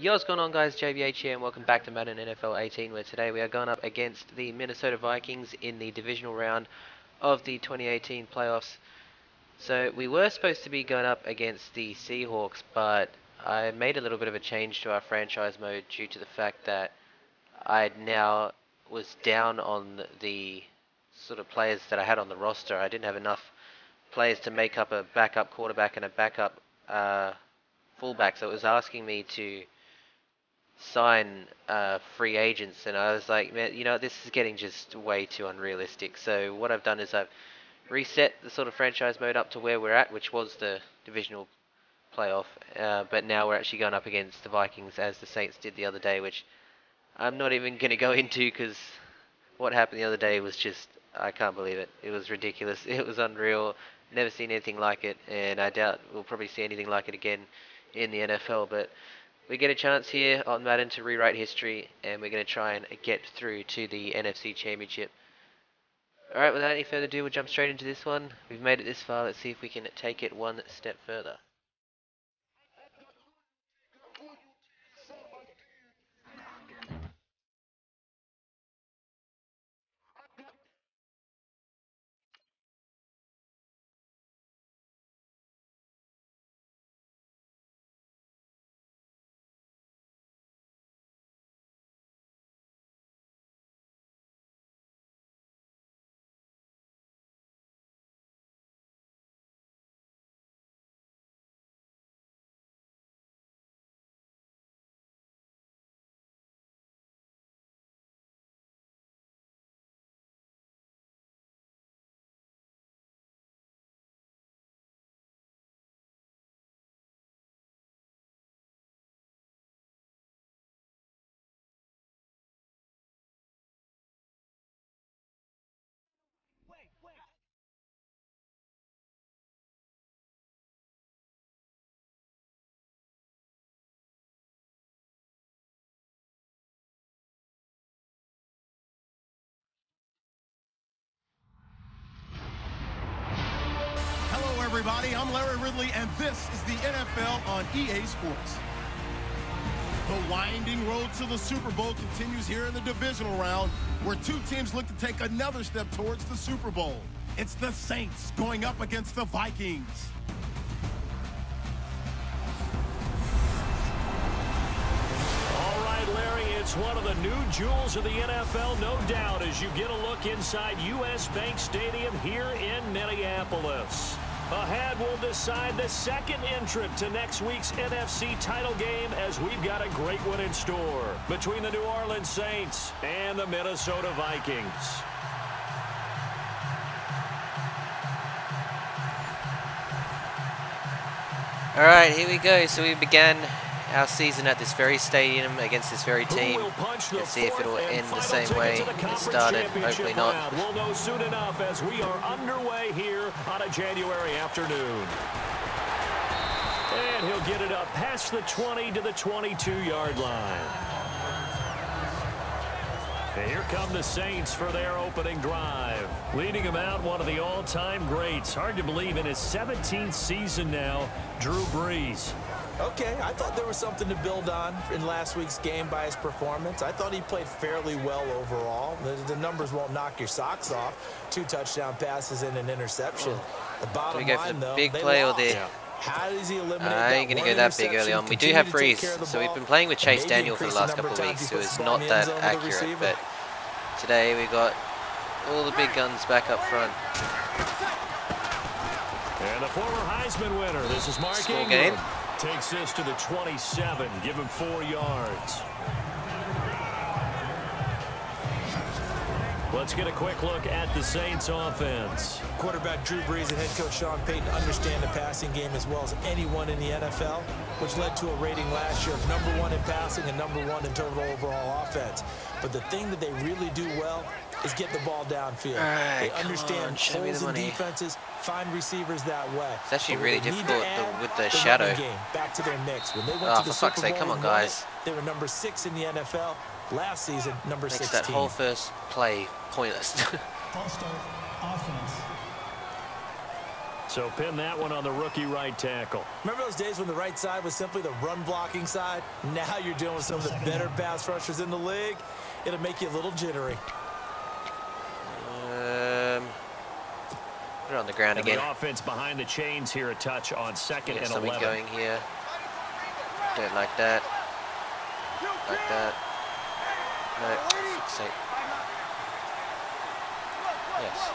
Yo, what's going on, guys? JBH here, and welcome back to Madden NFL 18, where today we are going up against the Minnesota Vikings in the divisional round of the 2018 playoffs. So we were supposed to be going up against the Seahawks, but I made a little bit of a change to our franchise mode due to the fact that I now was down on the sort of players that I had on the roster. I didn't have enough players to make up a backup quarterback and a backup fullback, so it was asking me to sign free agents, and I was like, man, you know, this is getting just way too unrealistic. So what I've done is I've reset the sort of franchise mode up to where we're at, which was the divisional playoff, but now we're actually going up against the Vikings as the Saints did the other day, which I'm not even going to go into because what happened the other day was just, I can't believe it. It was ridiculous. It was unreal. Never seen anything like it, and I doubt we'll probably see anything like it again in the NFL, but we get a chance here on Madden to rewrite history, and we're going to try and get through to the NFC Championship. Alright, without any further ado, we'll jump straight into this one. We've made it this far, let's see if we can take it one step further. Hello everybody, I'm Larry Ridley, and this is the NFL on EA Sports. The winding road to the Super Bowl continues here in the divisional round, where two teams look to take another step towards the Super Bowl. It's the Saints going up against the Vikings. All right, Larry, it's one of the new jewels of the NFL, no doubt, as you get a look inside U.S. Bank Stadium here in Minneapolis. Ahead, we'll decide the second entrant to next week's NFC title game, as we've got a great one in store between the New Orleans Saints and the Minnesota Vikings. Alright, here we go. So we began our season at this very stadium against this very team. Let's see if it'll end the same way it started. Hopefully not. We'll know soon enough as we are underway here on a January afternoon. And he'll get it up past the 20 to the 22-yard line. And here come the Saints for their opening drive. Leading them out, one of the all-time greats. Hard to believe, in his 17th season now, Drew Brees. Okay, I thought there was something to build on in last week's game by his performance. I thought he played fairly well overall. The numbers won't knock your socks off. 2 touchdown passes and an interception. The bottom line, though, big play or the... How does he eliminate that? I ain't going to go that big early on. We do have Brees, so we've been playing with Chase Daniel for the last couple of weeks, who is not that accurate, but today we got all the big guns back up front. And the former Heisman winner, this is Mark Ingram. Takes this to the 27, give him 4 yards. Let's get a quick look at the Saints offense. Quarterback Drew Brees and head coach Sean Payton understand the passing game as well as anyone in the NFL, which led to a rating last year of #1 in passing and #1 in total overall offense. But the thing that they really do well is get the ball downfield. Right, they understand holes in defenses, find receivers that way. It's actually really difficult with the shadow. Game back to their mix. When they went to the for fuck's sake, come on, guys. They were number 6 in the NFL. Last season, number 16. Makes that whole first play pointless. False start, offense. So pin that one on the rookie right tackle. Remember those days when the right side was simply the run-blocking side? Now you're dealing with some of the better pass rushers in the league. It'll make you a little jittery. Put it on the ground again. The offense behind the chains here, a touch on second and 11. Something going here. Don't like that. Like that. No, for fuck's sake. Yes.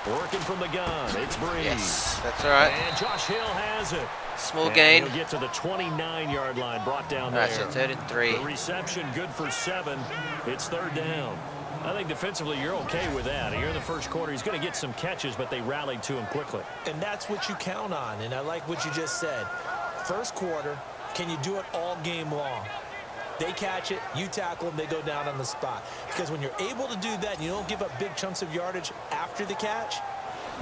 Working from the gun, it's Breeze. Yes, that's all right. And Josh Hill has it. Small gain. He'll get to the 29-yard line, brought down there. All right, so 3rd and 3. The reception good for 7. It's 3rd down. I think defensively you're okay with that. Here in the first quarter, he's going to get some catches, but they rallied to him quickly. And that's what you count on, and I like what you just said. First quarter, can you do it all game long? They catch it, you tackle them, they go down on the spot. Because when you're able to do that and you don't give up big chunks of yardage after the catch,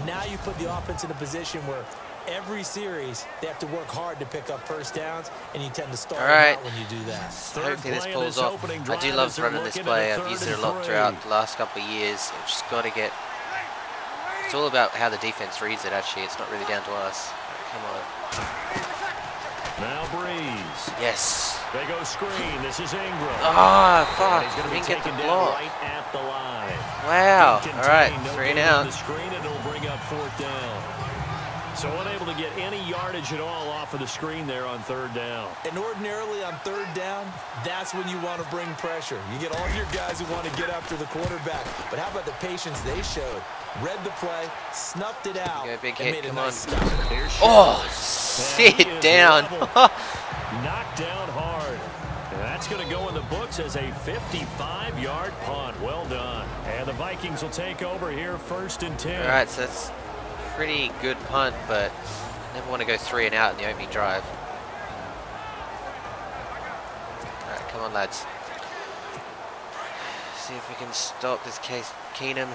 now you put the offense in a position where every series they have to work hard to pick up first downs, and you tend to start out when you do that. Hopefully this pulls off. I do love running this play. I've used it a lot throughout the last couple of years. I've just got to get... It's all about how the defense reads it, actually. It's not really down to us. Come on. Now Breeze. Yes. They go screen. This is Ingram. Ah, fuck. He's going to be Didn't get the taken block. down right at the line. Wow. All right, No 3 and gain out. on the screen, and it'll bring up 4th down. So unable to get any yardage at all off of the screen there on 3rd down. And ordinarily on 3rd down, that's when you want to bring pressure. You get all your guys who want to get after the quarterback. But how about the patience they showed? Read the play, snuffed it out, Go, big and hit. made a Come nice on. stop. Oh, sit down. Knocked down hard. And that's going to go in the books as a 55-yard punt. Well done. And the Vikings will take over here 1st and 10. All right, so that's pretty good punt, but never want to go 3 and out in the opening drive. All right, come on, lads. See if we can stop this case. Keenum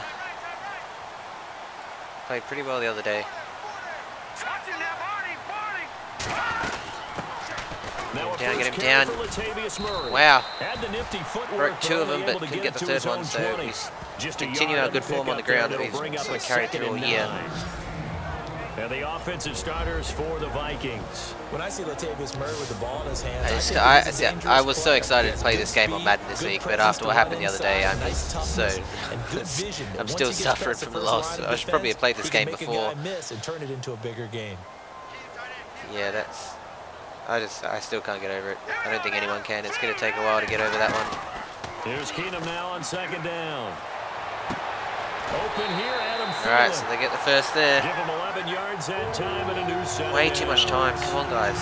played pretty well the other day. Get him down. Wow. Broke 2 of them, but couldn't get the 3rd one, so he's continue our good form on the ground that we've sort of carried through all year. And the offensive starters for the Vikings. When I see Latavius Murray with the ball in his hands, I was so excited to play this game on Madden this week, but after what happened the other day, I'm just so... I'm still suffering from the loss. I should probably have played this game before. And turn it into a bigger game. Yeah, that's... I still can't get over it. I don't think anyone can. It's going to take a while to get over that one. Here's Keenum now on 2nd down. Open here, Adam Thielen. All right, so they get the first there. Give him 11 yards that time and a new set. Way too much time. Come on, guys.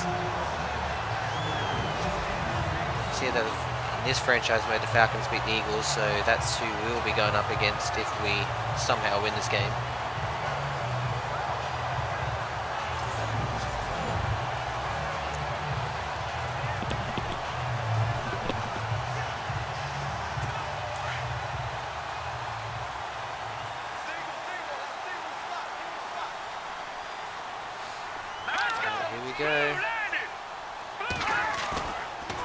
See that in this franchise mode, the Falcons beat the Eagles, so that's who we'll be going up against if we somehow win this game. Go.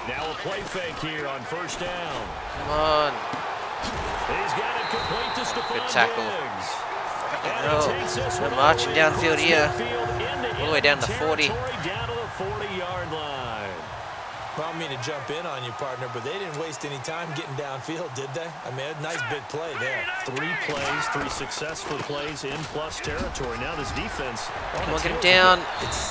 Now a play fake here on 1st down. Come on. He's got it complete to Stephon Good tackle. Diggs. We're marching downfield here. All the way down to 40. Down to the 40-yard line. Well, I mean to jump in on you, partner, but they didn't waste any time getting downfield, did they? I mean, a nice big play there. 3 plays, 3 successful plays in plus territory. Now this defense. Come on, get him down.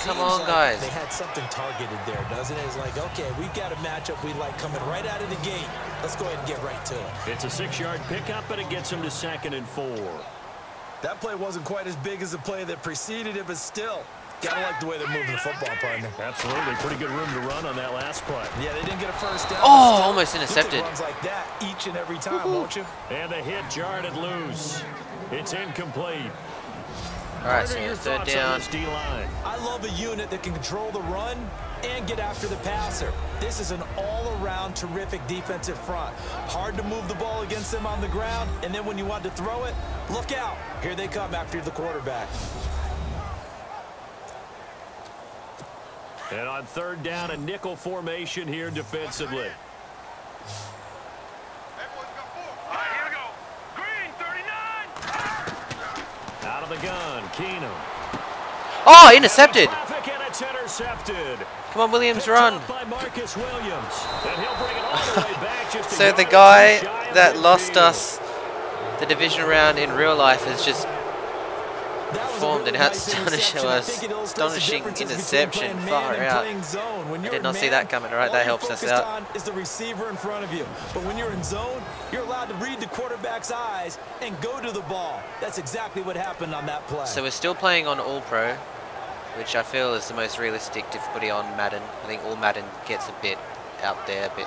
Come on, like guys. They had something targeted there, doesn't it? It's like, okay, we've got a matchup we like coming right out of the gate. Let's go ahead and get right to it. It's a 6-yard pickup, but it gets him to 2nd and 4. That play wasn't quite as big as the play that preceded it, but still. Gotta like the way they're moving the football, partner. Absolutely. Pretty good room to run on that last play. Yeah, they didn't get a first down. Oh, almost intercepted. Runs like that each and every time, won't you? And the hit jarred it loose. It's incomplete. All right, so 3rd down. I love a unit that can control the run and get after the passer. This is an all-around terrific defensive front. Hard to move the ball against them on the ground, and then when you want to throw it, look out. Here they come after the quarterback. And on 3rd down, a nickel formation here defensively. Oh, intercepted. Traffic, and it's intercepted. Come on, Williams, run. By Marcus Williams. And he'll bring it all the way back just a So the yard guy shy of that the lost field. us the divisional round in real life has just performed an astonishing interception. Far out. I did not see that coming. All right, that helps us out. Is the receiver in front of you, but when you're in zone, you're allowed to read the quarterback's eyes and go to the ball. That's exactly what happened on that play. So we're still playing on All Pro, which I feel is the most realistic difficulty on Madden. I think all Madden gets a bit out there, but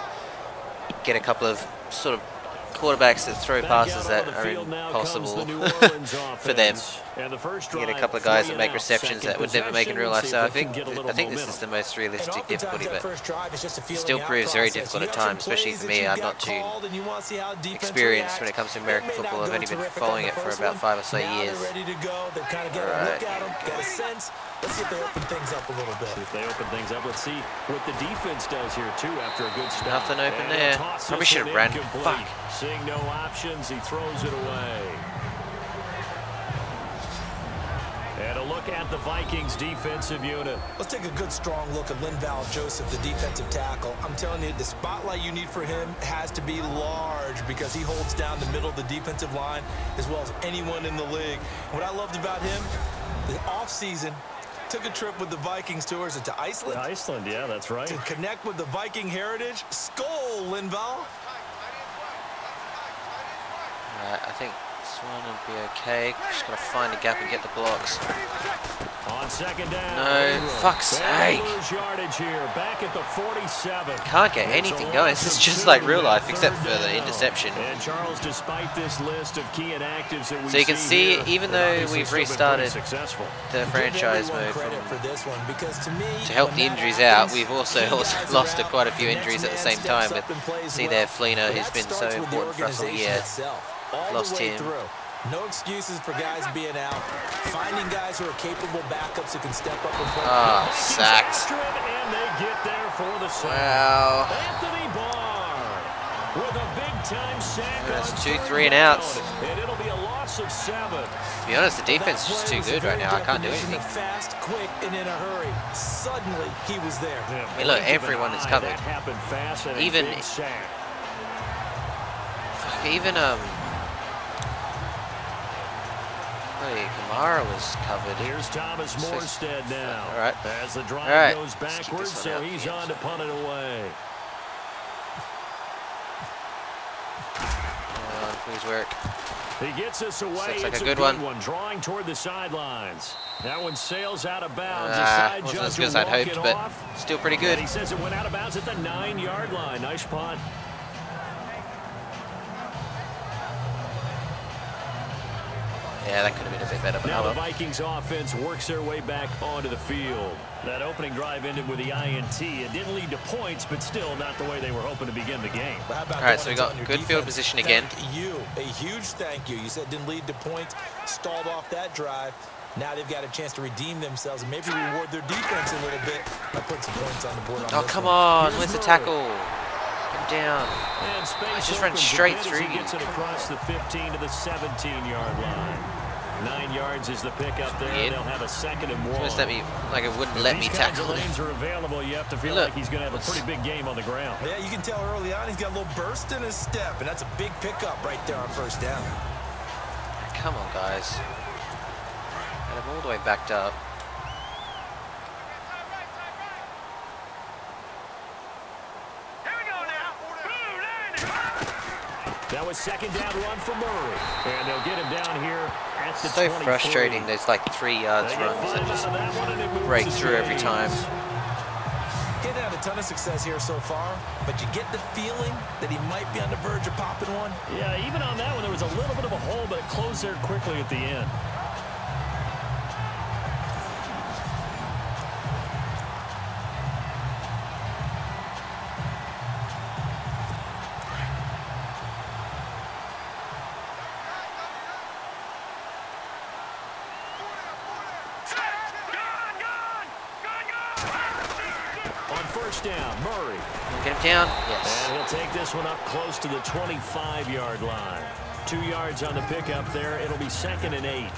get a couple of sort of quarterbacks that throw passes that are impossible for them. You get a couple of guys that make receptions that would never make in real life. So I think this is the most realistic difficulty, but it still proves very difficult at times, especially for me. I'm not too experienced when it comes to American football. I've only been following it for about 5 or so years. Alright. Let's see if they open things up a little bit. If they open things up, let's see what the defense does here too after a good start. Nothing open there. Probably should have ran. Fuck. Seeing no options, he throws it away. And a look at the Vikings defensive unit. Let's take a good strong look at Linval Joseph, the defensive tackle. I'm telling you, the spotlight you need for him has to be large because he holds down the middle of the defensive line as well as anyone in the league. What I loved about him, the offseason, took a trip with the Vikings tours to Iceland. Iceland, yeah, that's right. To connect with the Viking heritage. Skol, Linval. I think this one will be okay. Just gotta find a gap and get the blocks. On second down. No, fuck's sake. Yardage here, back at the 47. Can't get anything going. This is just like real life, except for the interception. And Charles, despite this list of key inactives that we So you can see, here, even though we've restarted the franchise mode to help the injuries out, we've also lost quite a few injuries at the same time. But see there, Fleener, who's been so important for us all year, lost him. No excuses for guys being out. Finding guys who are capable backups who can step up and play. Ah, sacked. And they get there for the sack. Wow. Anthony Barr with a big-time sack. That's 2 3 and outs. And it'll be a loss of 7. To be honest, the defense is just too good right now. I can't do anything. Fast, quick, and in a hurry. Suddenly, he was there. I mean, look, everyone is covered. That happened fast and Even Kamara was covered. Here's Thomas Morstead now. All right. As the drive goes backwards, so he's yes. on to punt it away. Please work. He gets us away. Looks like it's a good one. Drawing toward the sidelines. That one sails out of bounds. Wasn't as good as I'd hoped, but still pretty good. And he says it went out of bounds at the 9-yard line. Nice punt. Yeah, that could have been a bit better. But now the Vikings offense works their way back onto the field. That opening drive ended with the INT. It didn't lead to points, but still not the way they were hoping to begin the game. All right, so we got good field position again. Thank you. A huge thank you. You said didn't lead to points, stalled off that drive. Now they've got a chance to redeem themselves and maybe reward their defense a little bit by putting some points on the board. Oh, come on. Where's the tackle? Come down. I just ran straight through you. Gets it across the 15 to the 17-yard line. 9 yards is the pickup there. Weird. They'll have a second and 1. Almost let me, like it wouldn't let me tackle him. Lanes are available. You have to feel like he's going to have a pretty big game on the ground. Yeah, you can tell early on he's got a little burst in his step, and that's a big pickup right there on first down. Come on, guys. And I'm all the way backed up. That was second down run for Murray. And they'll get him down here at the So 23. frustrating. There's like 3 yards runs that just break through every time. Getting had a ton of success here so far, but you get the feeling that he might be on the verge of popping one. Yeah, even on that one, there was a little bit of a hole, but it closed there quickly at the end. Down, Murray. Get him down. Yes. And he'll take this one up close to the 25-yard line. 2 yards on the pickup there. It'll be 2nd and 8.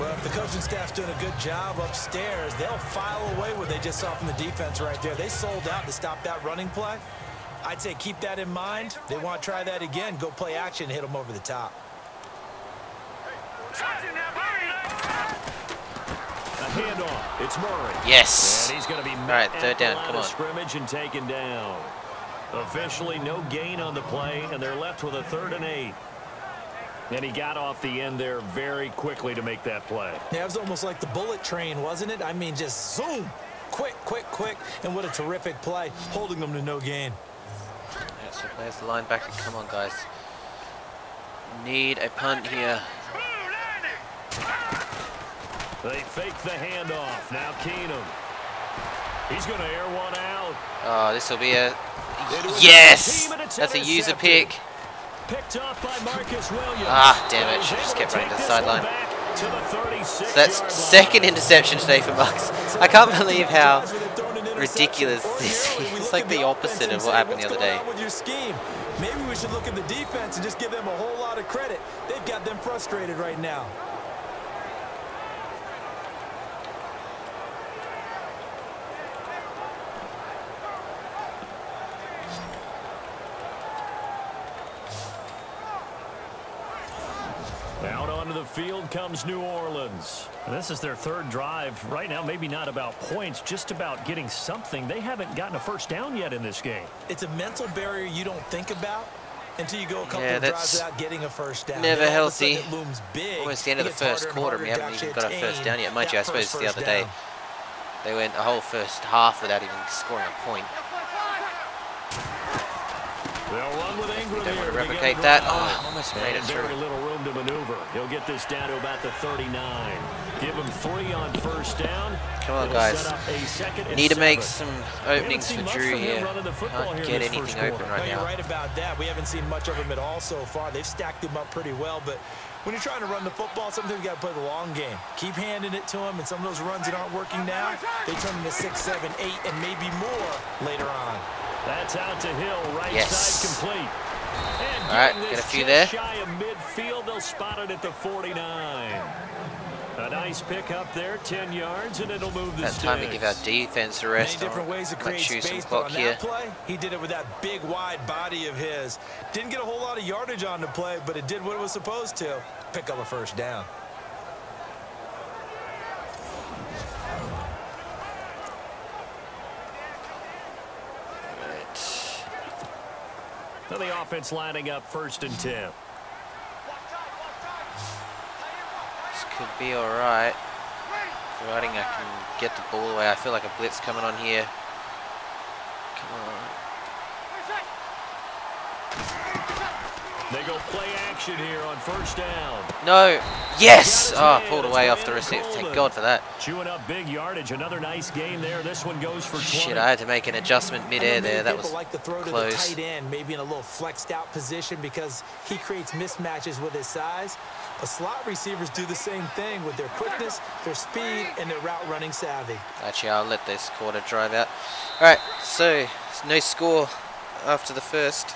Well, if the coaching staff's doing a good job upstairs, they'll file away what they just saw from the defense right there. They sold out to stop that running play. I'd say keep that in mind. They want to try that again. Go play action and hit them over the top. A handoff. It's Murray. Yes. And he's going to be all right, third down. Come on. Scrimmage and taken down. Officially no gain on the play, and they're left with a 3rd and 8. And he got off the end there very quickly to make that play. Yeah, it was almost like the bullet train, wasn't it? I mean, just zoom. Quick, quick, quick. And what a terrific play, holding them to no gain. Yeah, so there's the linebacker. Come on, guys. Need a punt here. They fake the handoff. Now Keenum. He's going to air one out. Oh, this will be a... Yes! That's a user pick. Picked up by Marcus Williams. Ah, damn it. Should have just kept running to the sideline. So that's 2nd interception today for Bucks. I can't believe how ridiculous this is. It's like the opposite of what happened the other day. Maybe we should look at the defense and just give them a whole lot of credit. They've got them frustrated right now. Out onto the field comes New Orleans. This is their 3rd drive. Right now, maybe not about points, just about getting something. They haven't gotten a first down yet in this game. It's a mental barrier you don't think about until you go a couple of drives without getting a first down. Never healthy. It looms big. Almost the end of the first quarter. We haven't even got a first down yet. Mind you, I suppose the other day they went a whole first half without even scoring a point. They'll run with Ingram. Don't want to replicate that. Oh, almost made it through. Very little room to maneuver. He'll get this down to about the 39. Give him 3 on first down. Come on, guys. Need to make some openings for Drew here. Can't get anything open right now. You're right about that. We haven't seen much of him at all so far. They've stacked him up pretty well, but when you're trying to run the football, sometimes you got to play the long game. Keep handing it to him, and some of those runs that aren't working now, they turn into 6, 7, 8, and maybe more later on. That's out to Hill, right side complete. And all right, get a few there. Shy of midfield, they'll spot it at the 49. A nice pick up there, 10 yards, and it'll move the sticks. Time to give our defense a rest. Many different ways to create space, but on that play, he did it with that big, wide body of his. Didn't get a whole lot of yardage on the play, but it did what it was supposed to. Pick up a first down. So the offense lining up 1st and 10. This could be all right. Providing I can get the ball away. I feel like a blitz coming on here. Come on. They go play action here on 1st down. No. Yes. Oh, pulled away off the receiver. Thank God for that. Chewing up big yardage. Another nice gain there. This one goes for 20. Shit, I had to make an adjustment mid-air there. That was like to throw close. To the tight end, maybe in a little flexed out position because he creates mismatches with his size. But slot receivers do the same thing with their quickness, their speed, and their route running savvy. Actually, I'll let this quarter drive out. All right, so no score after the first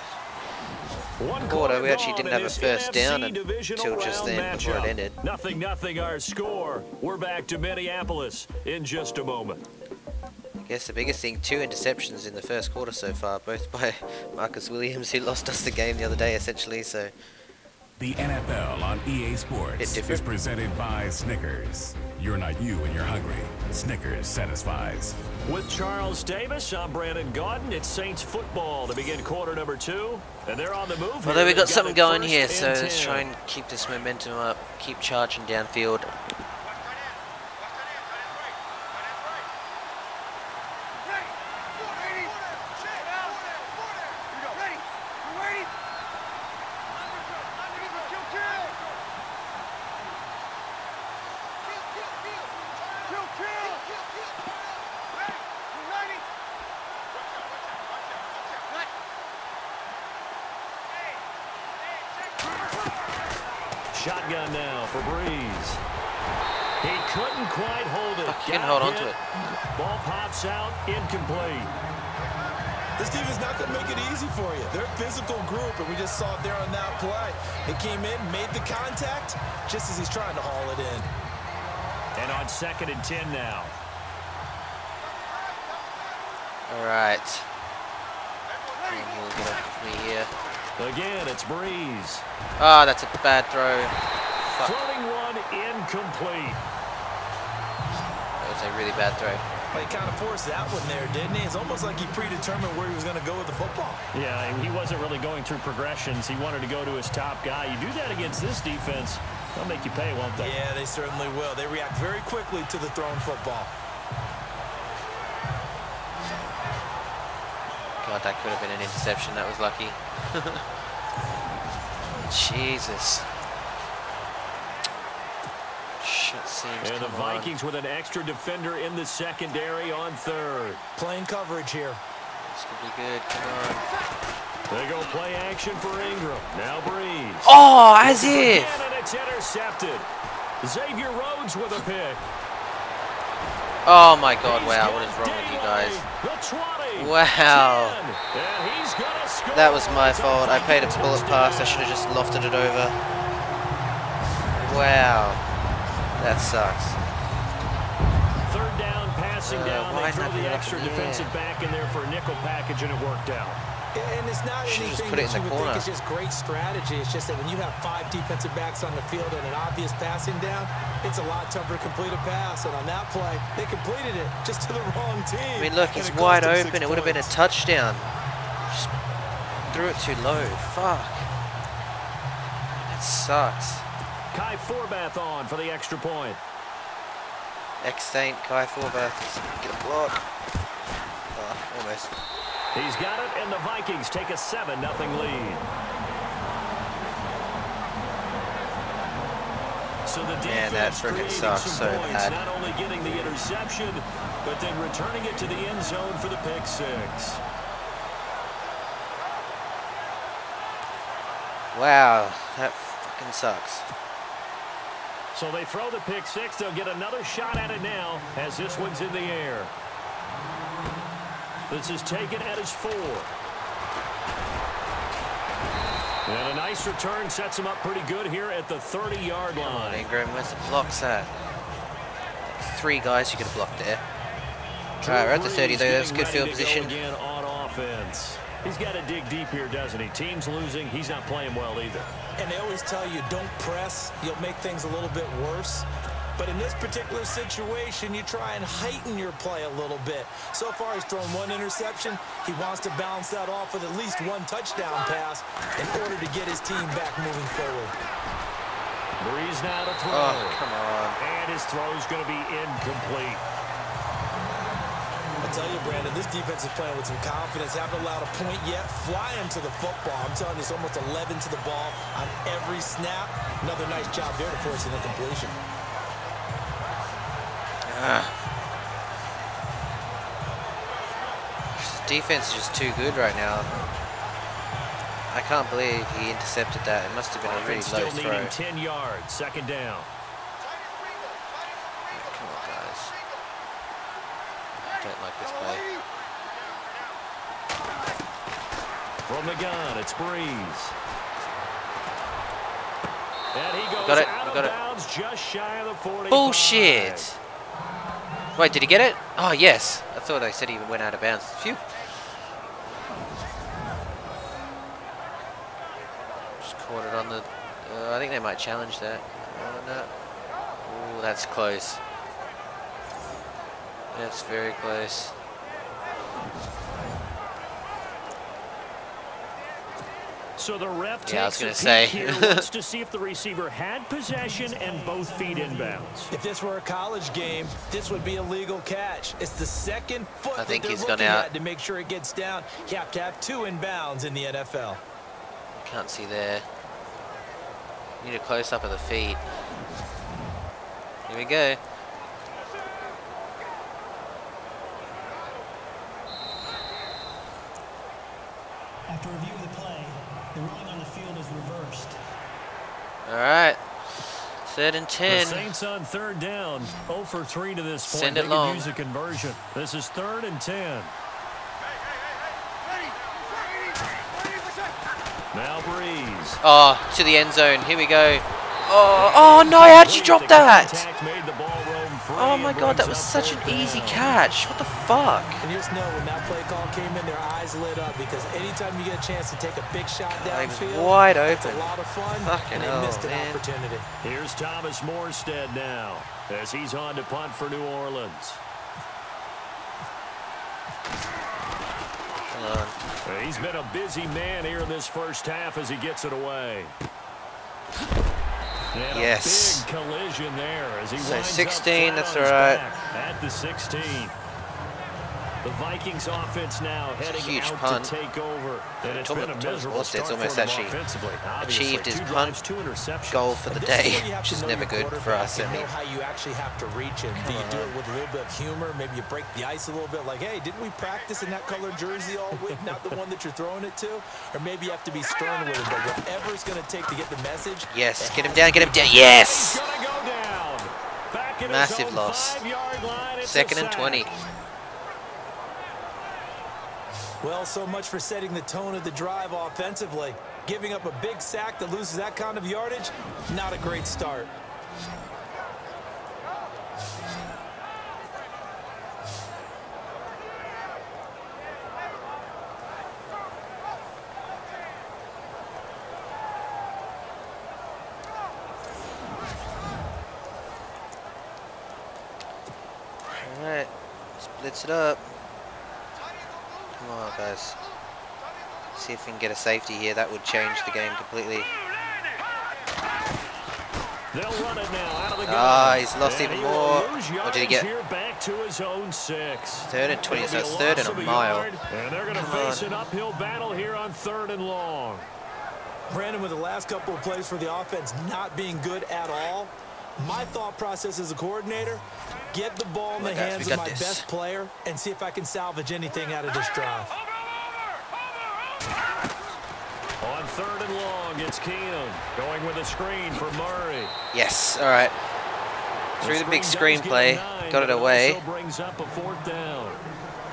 quarter. We actually didn't have a first down until just then before it ended. 0-0 our score. We're back to Minneapolis in just a moment. I guess the biggest thing, 2 interceptions in the first quarter so far, both by Marcus Williams, who lost us the game the other day essentially. So the NFL on EA Sports is presented by Snickers. You're not you when you're hungry. Snickers satisfies. With Charles Davis, I'm Brandon Gaudin. It's Saints football to begin quarter number 2. And they're on the move. Although we got something going here, so let's try and keep this momentum up. Keep charging downfield. Shotgun now for Breeze. He couldn't quite hold it. You can hold on to it. Ball pops out, incomplete. This team is not going to make it easy for you. They're a physical group, and we just saw it there on that play. It came in, made the contact, just as he's trying to haul it in. And on 2nd and 10 now. All right. And he'll get up with me here. Again, it's Breeze. Ah, that's a bad throw. Fuck. Floating one, incomplete. That was a really bad throw. Well, he kind of forced that one there, didn't he? It's almost like he predetermined where he was going to go with the football. Yeah, he wasn't really going through progressions. He wanted to go to his top guy. You do that against this defense, they'll make you pay, won't they? Yeah, they certainly will. They react very quickly to the thrown football. God, that could have been an interception. That was lucky. Jesus. Shit seems and the Vikings with an extra defender in the secondary on 3rd. Playing coverage here. This could be good. Come on. They go play action for Ingram. Now Breeze. Oh, as if. And it's intercepted. Xavier Rhodes with a pick. Oh my God! Wow, what is wrong with you guys? Wow. That was my fault. I played a bullet pass. I should have just lofted it over. Wow. That sucks. 3rd down, passing down. They throw the extra in the defensive back in there for a nickel package, and it worked out. And it's not anything that you would think is just great strategy. It's just that when you have 5 defensive backs on the field and an obvious passing down, it's a lot tougher to complete a pass. And on that play, they completed it just to the wrong team. I mean, look, it's wide open. It would have been a touchdown. Just threw it too low. Fuck. That sucks. Kai Forbath on for the extra point. Ex-Saint Kai Forbath. Get a block. Oh, almost. He's got it, and the Vikings take a 7-0 lead. So the defense that freaking sucks so bad. Not only getting the interception, but then returning it to the end zone for the pick 6. Wow, that fucking sucks. So they throw the pick 6. They'll get another shot at it now as this one's in the air. This is taken at his 4. And a nice return sets him up pretty good here at the 30-yard line. Come on, Ingram, where's the blocks at? 3 guys you could have blocked there. Alright, we're at the 30 though, that's good field position. Again on offense. He's got to dig deep here, doesn't he? Team's losing, he's not playing well either. And they always tell you, don't press, you'll make things a little bit worse. But in this particular situation, you try and heighten your play a little bit. So far, he's thrown 1 interception. He wants to balance that off with at least 1 touchdown pass in order to get his team back moving forward. Breeze now to throw. Oh, come on. And his throw's going to be incomplete. I tell you, Brandon, this defense is playing with some confidence. Haven't allowed a point yet. Flying to the football. I'm telling you, it's almost 11 to the ball on every snap. Another nice job there to force an incompletion. This defense is just too good right now. I can't believe he intercepted that. It must have been a really low throw. Still needing 10 yards. 2nd down. Come on, guys. I don't like this play. From the gun, it's Breeze. And he goes out of bounds just shy of the 45. Bullshit! Wait, did he get it? Oh, yes. I thought they said he went out of bounds. Phew. Just caught it on the... I think they might challenge that. Oh, that's close. That's very close. So the ref Yeah, I was takes gonna a say. peek here, wants to see if the receiver had possession and both feet inbounds. If this were a college game, this would be a legal catch. It's the 2nd foot I think that he's they're gone looking out. at to make sure it gets down. You have to have 2 inbounds in the NFL. Can't see there. Need a close-up of the feet. Here we go. After review of the play, the ruling on the field is reversed. All right. 3rd and 10. The Saints on 3rd down. 0 for 3 to this point. Send it They long. could use a conversion. This is 3rd and 10. Now Breeze. Oh, to the end zone. Here we go. Oh no, how'd you drop that? Made the ball roam Oh my god, that was such an easy catch. What the fuck? And you just know when that play call came in, their eyes lit up because anytime you get a chance to take a big shot downfield, wide open. it's a lot of fun, Fucking and they hell, missed an man. opportunity. Here's Thomas Morstead now as he's on to punt for New Orleans. He's been a busy man here in this first half as he gets it away. And yes. A big collision there as he winds 16, up that's flat on his alright. back at the 16. The Vikings offense now heading huge out punt. to take over. And it's been a miserable start almost for them actually offensively. achieved his 2 punt drives, 2 interceptions. goal for the day, which is never good for us. You know how you actually have to reach him. Do you do it with a little bit of humor? Maybe you break the ice a little bit, like, hey, didn't we practice in that colored jersey all week? Not the one that you're throwing it to? Or maybe you have to be stern with him, but whatever it's going to take to get the message. Yes, get him down, get him down. Yes! He's gonna go down. Back in Massive his own loss. 5-yard line. It's 2nd a and sack. 20. Well, so much for setting the tone of the drive offensively. Giving up a big sack that loses that kind of yardage, not a great start. Alright, splits it up. Come on, guys. See if we can get a safety here. That would change the game completely. They'll run it now out of the gun. Ah, he's lost And even he will more. lose What did he yards get? here back to his own 6. 3rd and 20, so It'll that's be 3rd loss and of a mile. yard, and they're going to face an uphill battle here on 3rd and long. Brandon, with the last couple of plays for the offense not being good at all, my thought process as a coordinator, get the ball in the hands of my best player and see if I can salvage anything out of this drive. On 3rd and long, it's Keenum going with a screen for Murray. Yes, alright. Through the big screen play, got it away. Also brings up a 4th down.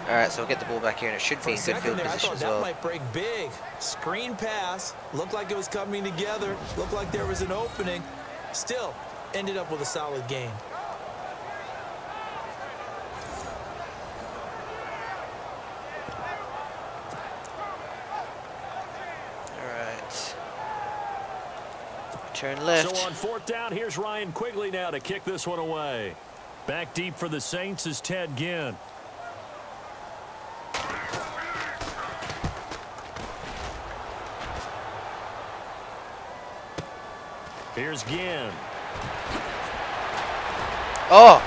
Alright, so we'll get the ball back here, and it should be in good field I position thought as that well. might break big. Screen pass, looked like it was coming together, looked like there was an opening. Still, ended up with a solid game. Alright. Turn left. So on 4th down, here's Ryan Quigley now to kick this one away. Back deep for the Saints is Ted Ginn. Here's Ginn. Oh,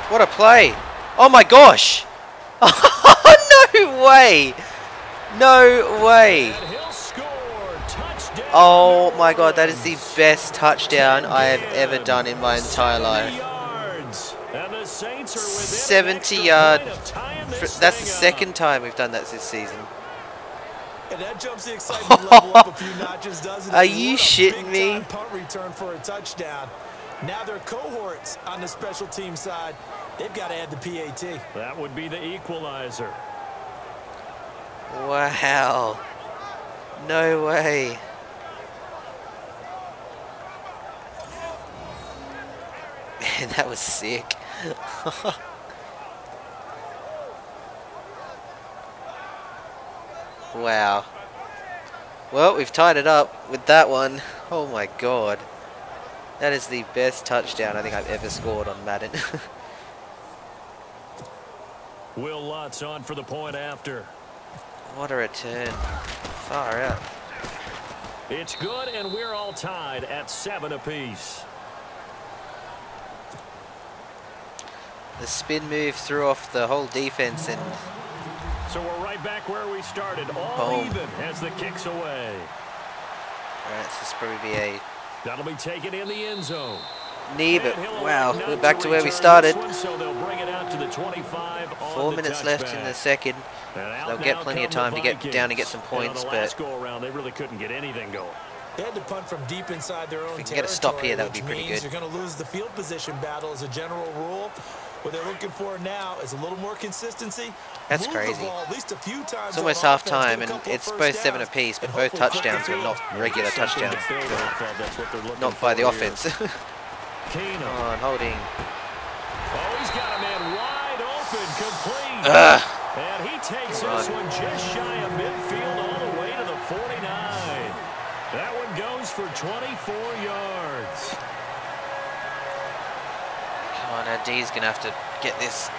what a play. Oh my gosh. No way. No way. And he'll score. Touchdown. Oh my god, that is the best touchdown I have ever done in my entire life. 70 yard. That's the second time we've done that this season. And that jumps the excitement level up a few notches, doesn't it? Are you shitting me? Punt return for a touchdown. Now their cohorts on the special team side, they've got to add the PAT. That would be the equalizer. Wow. No way. Man, that was sick. Wow. Well, we've tied it up with that one. Oh my god. That is the best touchdown I think I've ever scored on Madden. Will Lutz on for the point after. What a return. Far out. It's good, and we're all tied at 7 apiece. The spin move threw off the whole defense, and So we're right back where we started, all boom. even as the kick's away. Alright, so this will probably be a That'll be taken in the end zone. knee, but And he'll wow, elect we're not back to where we return started. this one, so they'll bring it out to the 25 on 4 the minutes left in the touchback. second. And out They'll get now plenty of come time the to get down and get Vikings. some And points, on the last but go around, they really couldn't get anything going. They had to punt from deep inside their own we can territory, get a stop here, that would be which pretty means good. You're going to lose the field position battle as a general rule. What they're looking for now is a little more consistency. That's Move the crazy. ball at least a few times It's almost on half offense, time, get a and couple of it's first both 7 downs, apiece, but and both hopefully flip the touchdowns are field. not regular Something to touchdowns. build off of. That's what they're looking Not by for the here. offense. Keenum. On holding. Oh, He's got a man wide open, complete. And he takes this one just shy of midfield all the way to the 49. That one goes for 24 yards. Come on, our D's going to have to get this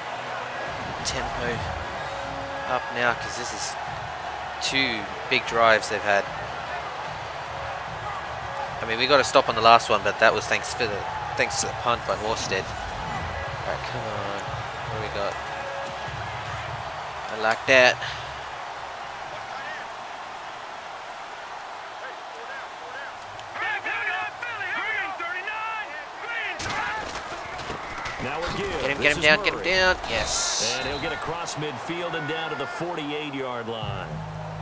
tempo up now, because this is 2 big drives they've had. I mean, we got to stop on the last one, but that was thanks to the punt by Morstead. Alright, come on. What do we got? I like that. Now again, get him down, get him down. Yes. And he'll get across midfield and down to the 48-yard line.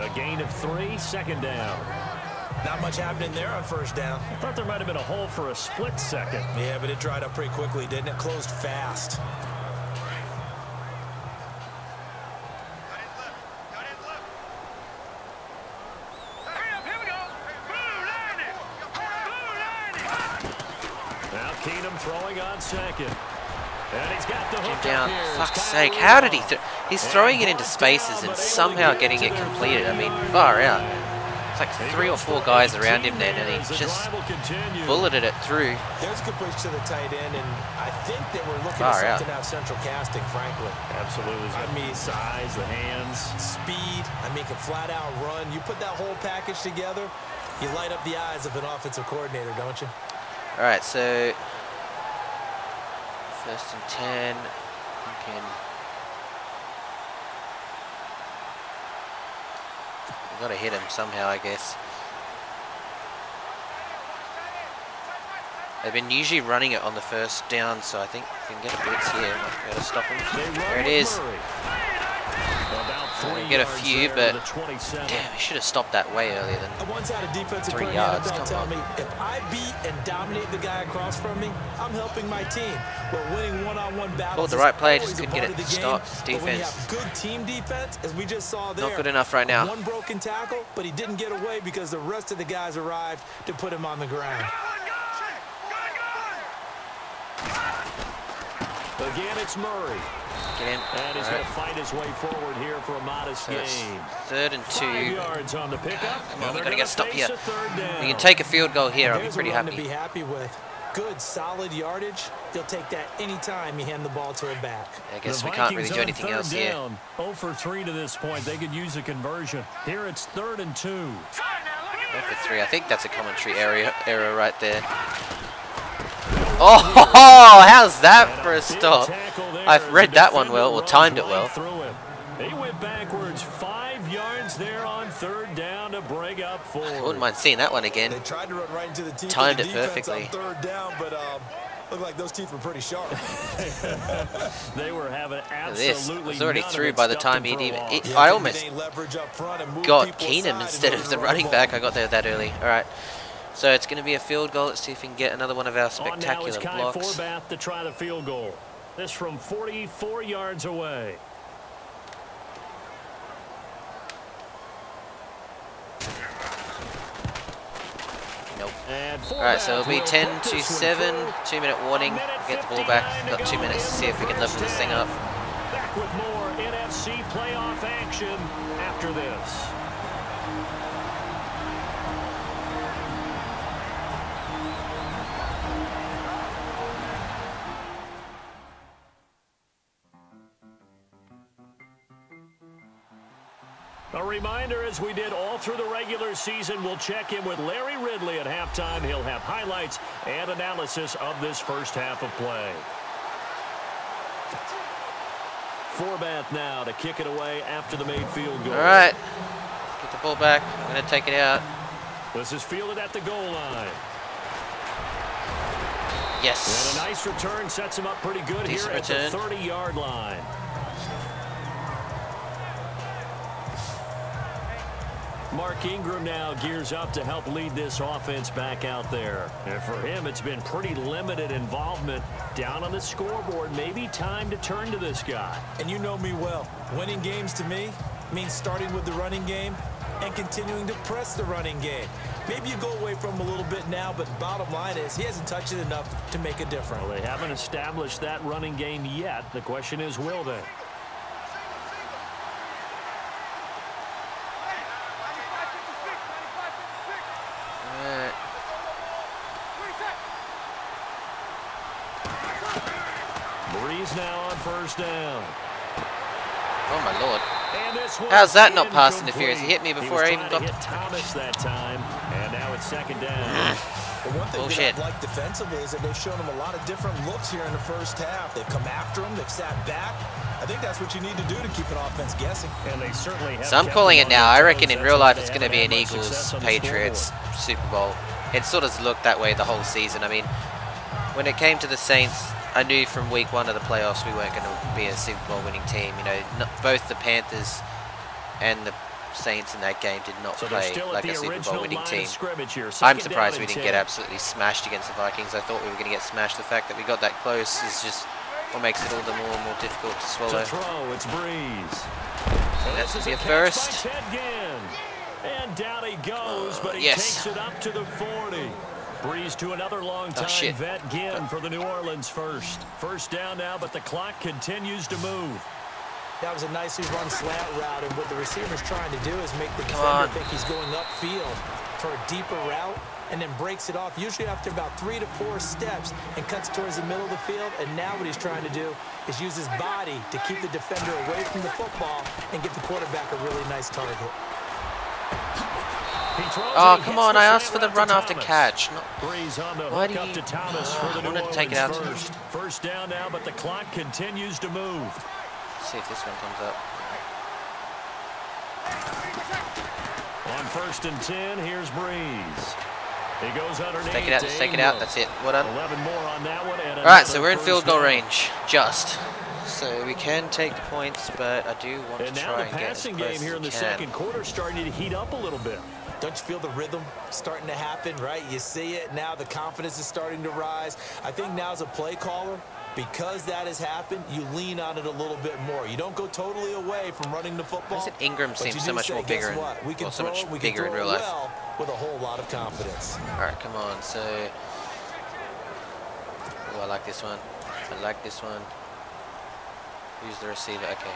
A gain of 3, second down. Not much happening there on first down. I thought there might have been a hole for a split second. Yeah, but it dried up pretty quickly, didn't it? Closed fast. Now Keenum throwing on second. And he's got the hook down. here. Fuck's sake, how did he he's throwing it into spaces and somehow getting it completed. I mean, far out. It's like 3 or 4 guys around him then, and he just bulleted it through. There's a completion to the tight end, and I think they were looking at something out of central casting, frankly. Absolutely. I mean, size, the hands, speed. I mean, can flat out run. You put that whole package together, you light up the eyes of an offensive coordinator, don't you? All right, so 1st and 10. You can. We've got to hit him somehow, I guess. They've been usually running it on the first down, so I think we can get a blitz here. Might be able to stop him. There it is. We can get a few, but damn, we should have stopped that way earlier than 3 yards. Come on. If I beat and dominate the guy across from me, I'm helping my team. But winning one-on-one battles. Called the right play, just couldn't get it stopped. Defense. When you have good team defense, as we just saw there. Not good enough right now. One broken tackle, but he didn't get away because the rest of the guys arrived to put him on the ground. Again, it's Murray. Get in. And he's going to fight his way forward here for a modest gain. 3rd and 2. 5 yards on the pickup. Come on, we've got to get a stop here. We can take a field goal here. I'll be pretty happy. To be happy with. Good, solid yardage. He'll take that any time you hand the ball to him back. I guess we can't really do anything else here. 0 for 3 to this point. They could use a conversion. Here it's 3rd and 2. 0 for 3. I think that's a commentary error right there. Oh, how's that for a stop? I've read that one well, or timed it well. He went backwards 5 yards there on 3rd down to bring up 4. I wouldn't mind seeing that one again. They tried to run right into the teeth. Timed it perfectly. On 3rd down, but looked like those teeth were pretty sharp. They were having absolutely. This was already through by the time he'd even. I almost got Keenum instead of the running back. I got there that early. All right. So it's going to be a field goal. Let's see if we can get another one of our spectacular blocks. Forbath to try the field goal. This from 44 yards away. Nope. All right, so it'll be 10-7. 2-minute warning. Get the ball back. Got 2 minutes to see if we can lift this thing up. Back with more NFC playoff action after this. A reminder, as we did all through the regular season, we'll check in with Larry Ridley at halftime. He'll have highlights and analysis of this first half of play. Forbath now to kick it away after the made field goal. All right, let's get the ball back. I'm going to take it out. This is fielded at the goal line. Yes. And a nice return sets him up pretty good here at the 30-yard line. Mark Ingram now gears up to help lead this offense back out there. And for him, it's been pretty limited involvement. Down on the scoreboard, maybe time to turn to this guy. And you know me well. Winning games to me means starting with the running game and continuing to press the running game. Maybe you go away from him a little bit now, but bottom line is he hasn't touched it enough to make a difference. Well, they haven't established that running game yet. The question is, will they? Breeze now on first down. Oh my lord. How's that not pass interference? He hit me before I even got to hit Thomas that time, and now it's second down. The one thing that I've liked defensively is that they've shown him a lot of different looks here in the first half. They've come after him, they've sat back. I think that's what you need to do to keep an offense guessing. And they certainly have. So I'm calling it now. I reckon in real life it's going to be an Eagles-Patriots Super Bowl. It sort of looked that way the whole season. I mean, when it came to the Saints, I knew from week 1 of the playoffs we weren't going to be a Super Bowl winning team. You know, both the Panthers and the Saints in that game did not play like a Super Bowl winning team. I'm surprised we didn't get absolutely smashed against the Vikings. I thought we were going to get smashed. The fact that we got that close is just what makes it all the more difficult to swallow. To throw, it's Breeze. That's the first. And down he goes, but he takes it up to the 40. Breeze to another long-time vet Ginn for the New Orleans first. First down now, but the clock continues to move. That was a nicely run slant route, and what the receiver's trying to do is make the defender think he's going upfield for a deeper route, and then breaks it off, usually after about 3 to 4 steps, and cuts towards the middle of the field. And now what he's trying to do is use his body to keep the defender away from the football and get the quarterback a really nice target. Oh, come on, I asked for the run after catch. Why do you want to take it out? First down now, but the clock continues to move. Let's see if this one comes up. On first and 10, here's Breeze. He goes underneath. Take it out, just take it out. That's it. Well done. 11 more on that one. All right, so we're in field goal range, just. So we can take the points, but I do want to try and get as close as we can. And now the passing game here in the second quarter starting to heat up a little bit. Don't you feel the rhythm starting to happen, right? You see it now. The confidence is starting to rise. I think now as a play caller, because that has happened, you lean on it a little bit more. You don't go totally away from running the football. Why does Ingram seem so much more bigger in, well, so much bigger in real life? Well with a whole lot of confidence. All right, come on. So, oh, I like this one. I like this one. Who's the receiver? Okay.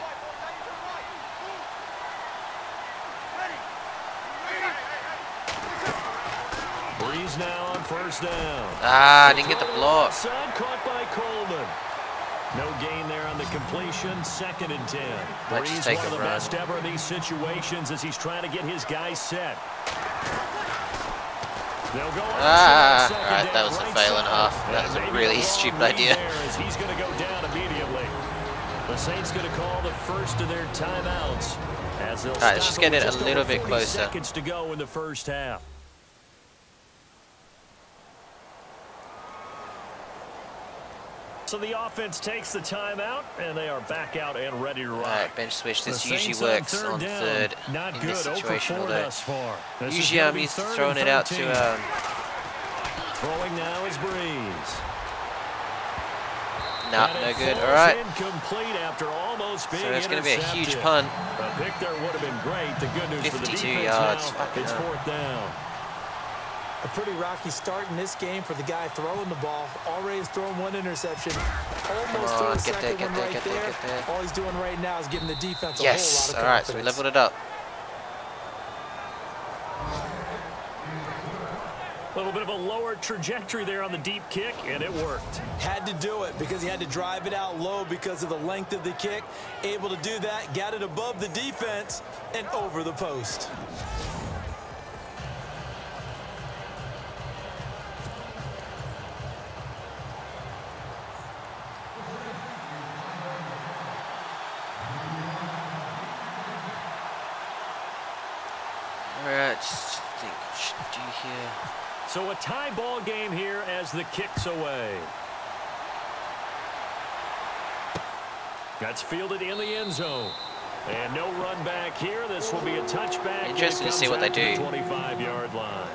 Breeze now on first down. Ah, I didn't get the block. Caught by Coleman. No gain there on the completion. Second and 10. Breeze one of the best ever in these situations as he's trying to get his guys set. They'll go on alright, that was a fail and a half. That was a really stupid idea. He's going to go down immediately. The Saints going to call the first of their timeouts. Alright, let's just get it a little bit closer. Seconds to go in the first half. So the offense takes the timeout, and they are back out and ready to rock. Alright, bench switch. This usually works on third in this situation, although usually I'm used to throwing it out to... Throwing now is Breeze. Nah, no good. Alright. So it's going to be a huge punt. A pick there would have been great. The good news 52 for the defense yards. Now, it's fourth down. A pretty rocky start in this game for the guy throwing the ball. Already has thrown one interception. Almost threw a second one right there. All he's doing right now is giving the defense a whole lot of confidence. All right, so we leveled it up. A little bit of a lower trajectory there on the deep kick, and it worked. Had to do it because he had to drive it out low because of the length of the kick. Able to do that, got it above the defense and over the post. Alright, just think what should do here. So a tie ball game here as the kick's away. That's fielded in the end zone. And no run back here. This will be a touchback. Interesting to see what they do. 25-yard line.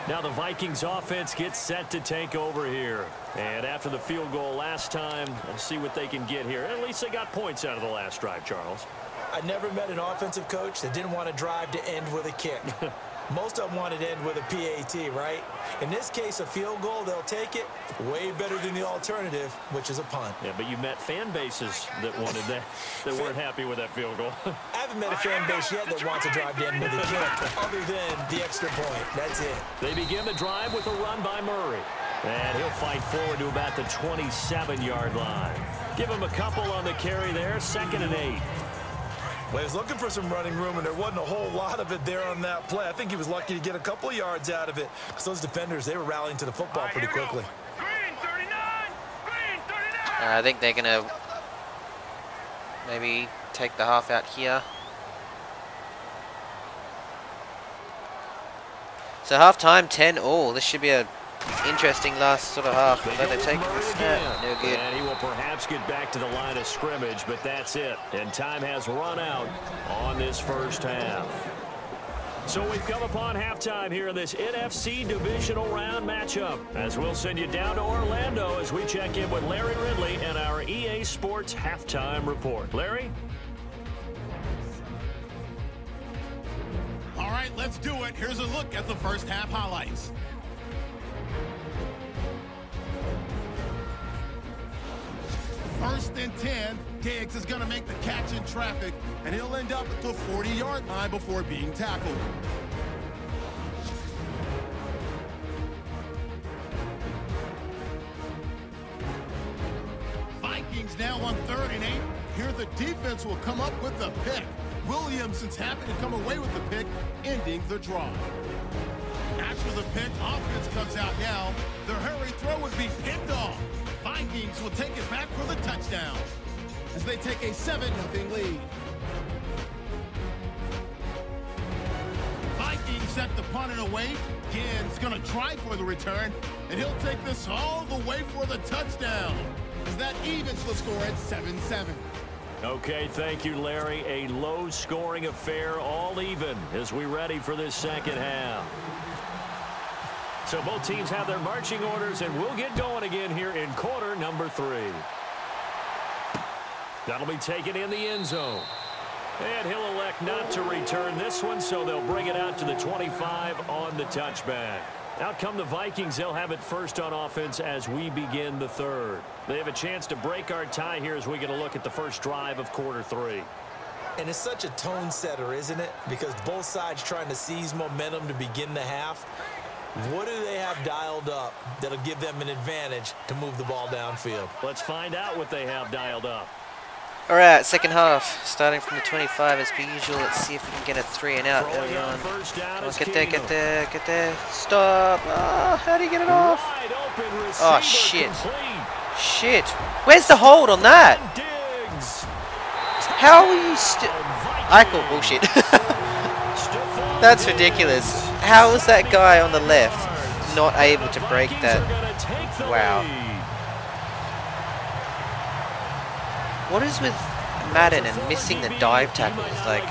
Now the Vikings offense gets set to take over here. And after the field goal last time, we'll see what they can get here. At least they got points out of the last drive, Charles. I never met an offensive coach that didn't want to drive to end with a kick. Most of them wanted to end with a PAT, right? In this case, a field goal, they'll take it. Way better than the alternative, which is a punt. Yeah, but you met fan bases that wanted that, that weren't happy with that field goal. I haven't met a fan base yet that wants to drive to end with a kick, other than the extra point. That's it. They begin the drive with a run by Murray. And he'll fight forward to about the 27-yard line. Give him a couple on the carry there, 2nd and 8. Well, he was looking for some running room, and there wasn't a whole lot of it there on that play. I think he was lucky to get a couple of yards out of it. Because those defenders, they were rallying to the football pretty quickly. Green 39! Green 39! I think they're going to maybe take the half out here. So half-time, 10-all. This should be a interesting last sort of half. Although they take the snap, no good. And he will perhaps get back to the line of scrimmage, but that's it. And time has run out on this first half. So we've come upon halftime here in this NFC Divisional Round matchup, as we'll send you down to Orlando as we check in with Larry Ridley and our EA Sports Halftime Report. Larry? All right, let's do it. Here's a look at the first half highlights. First and 10, Diggs is going to make the catch in traffic, and he'll end up at the 40-yard line before being tackled. Vikings now on 3rd and 8. Here the defense will come up with the pick. Williamson's happy to come away with the pick, ending the drive. After the pick, offense comes out now. Their hurry throw would be picked off. Vikings will take it back for the touchdown as they take a 7-0 lead. Vikings set the punt and away. Ginn's going to try for the return, and he'll take this all the way for the touchdown as that evens the score at 7-7. Okay, thank you, Larry. A low-scoring affair, all even, as we ready for this second half. So both teams have their marching orders, and we'll get going again here in quarter number 3. That'll be taken in the end zone. And he'll elect not to return this one, so they'll bring it out to the 25 on the touchback. Out come the Vikings. They'll have it first on offense as we begin the third. They have a chance to break our tie here as we get a look at the first drive of quarter 3. And it's such a tone setter, isn't it? Because both sides trying to seize momentum to begin the half. What do they have dialed up that'll give them an advantage to move the ball downfield? Let's find out what they have dialed up. All right, second half, starting from the 25 as per usual. Let's see if we can get a 3 and out early on. Oh, get there, get there, get there. Stop. Oh, how do you get it off? Oh, shit. Shit. Where's the hold on that? How are you still... I call bullshit. That's ridiculous. How is that guy on the left not able to break that? Wow. What is with Madden and missing the dive tackles? Like,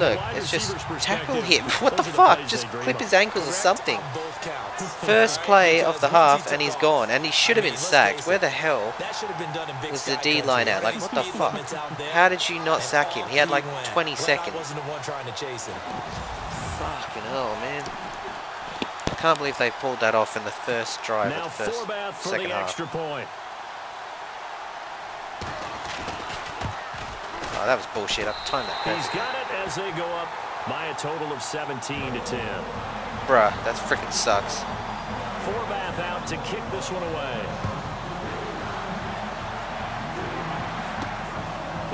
look, it's just tackle him. What the fuck? Just clip his ankles or something. First play of the half and he's gone. And he should have been sacked. Where the hell was the D-line at? Like, what the fuck? How did you not sack him? He had like 20 seconds. Fucking hell, man. I can't believe they pulled that off in the first drive of the second half. Oh, that was bullshit. I've timed that. He's got it as they go up by a total of 17-10. Bruh, that freaking sucks. Forbath out to kick this one away.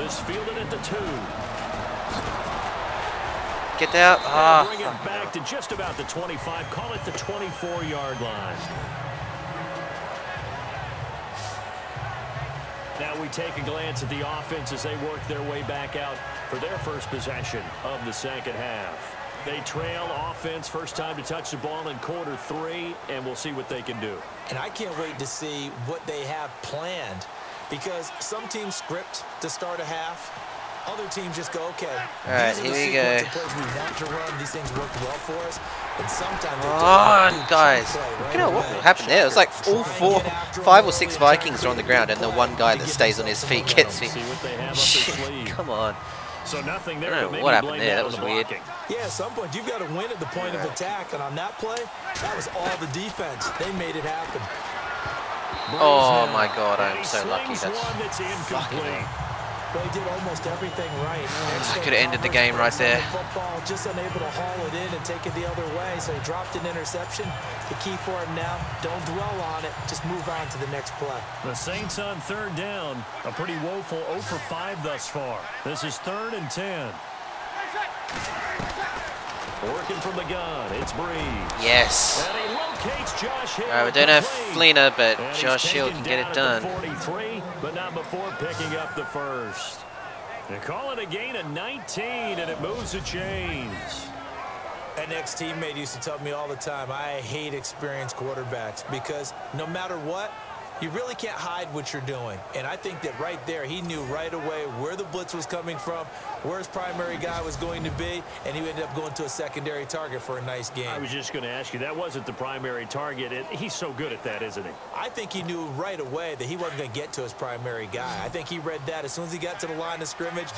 This fielded at the 2. Get out. Ah. Bring it back to just about the 25. Call it the 24-yard line. Now we take a glance at the offense as they work their way back out for their first possession of the second half. They trail offense, first time to touch the ball in quarter 3, and we'll see what they can do. And I can't wait to see what they have planned, because some teams script to start a half. Other teams just go, okay, all right, here we go. We want to run. These things work well for us. And sometimes guys, look at what happened there. It was like all 5 or 6 Vikings are on the ground, and the one guy that stays on his feet gets me. Shit, come on. So nothing there. I don't know what happened there. That was weird. Yeah, at some point, you've got to win at the point of attack. And on that play, that was all the defense. They made it happen. Oh, my God. I'm so lucky. That's incomplete. Well, he did almost everything right. I could have ended the game right there. Football, just unable to haul it in and take it the other way, so he dropped an interception. The key for him now, don't dwell on it. Just move on to the next play. The Saints on third down. A pretty woeful 0 for 5 thus far. This is 3rd and 10. Working from the gun, it's Breeze. Yes. And he locates Josh Hill. We don't have Fleener, but And Josh Hill can get it done. 43, but not before picking up the first. They call it a gain of 19, and it moves the chains. An ex-teammate used to tell me all the time, I hate experienced quarterbacks because no matter what, you really can't hide what you're doing. And I think that right there, he knew right away where the blitz was coming from, where his primary guy was going to be, and he ended up going to a secondary target for a nice game. I was just going to ask you, that wasn't the primary target. He's so good at that, isn't he? I think he knew right away that he wasn't going to get to his primary guy. I think he read that as soon as he got to the line of scrimmage,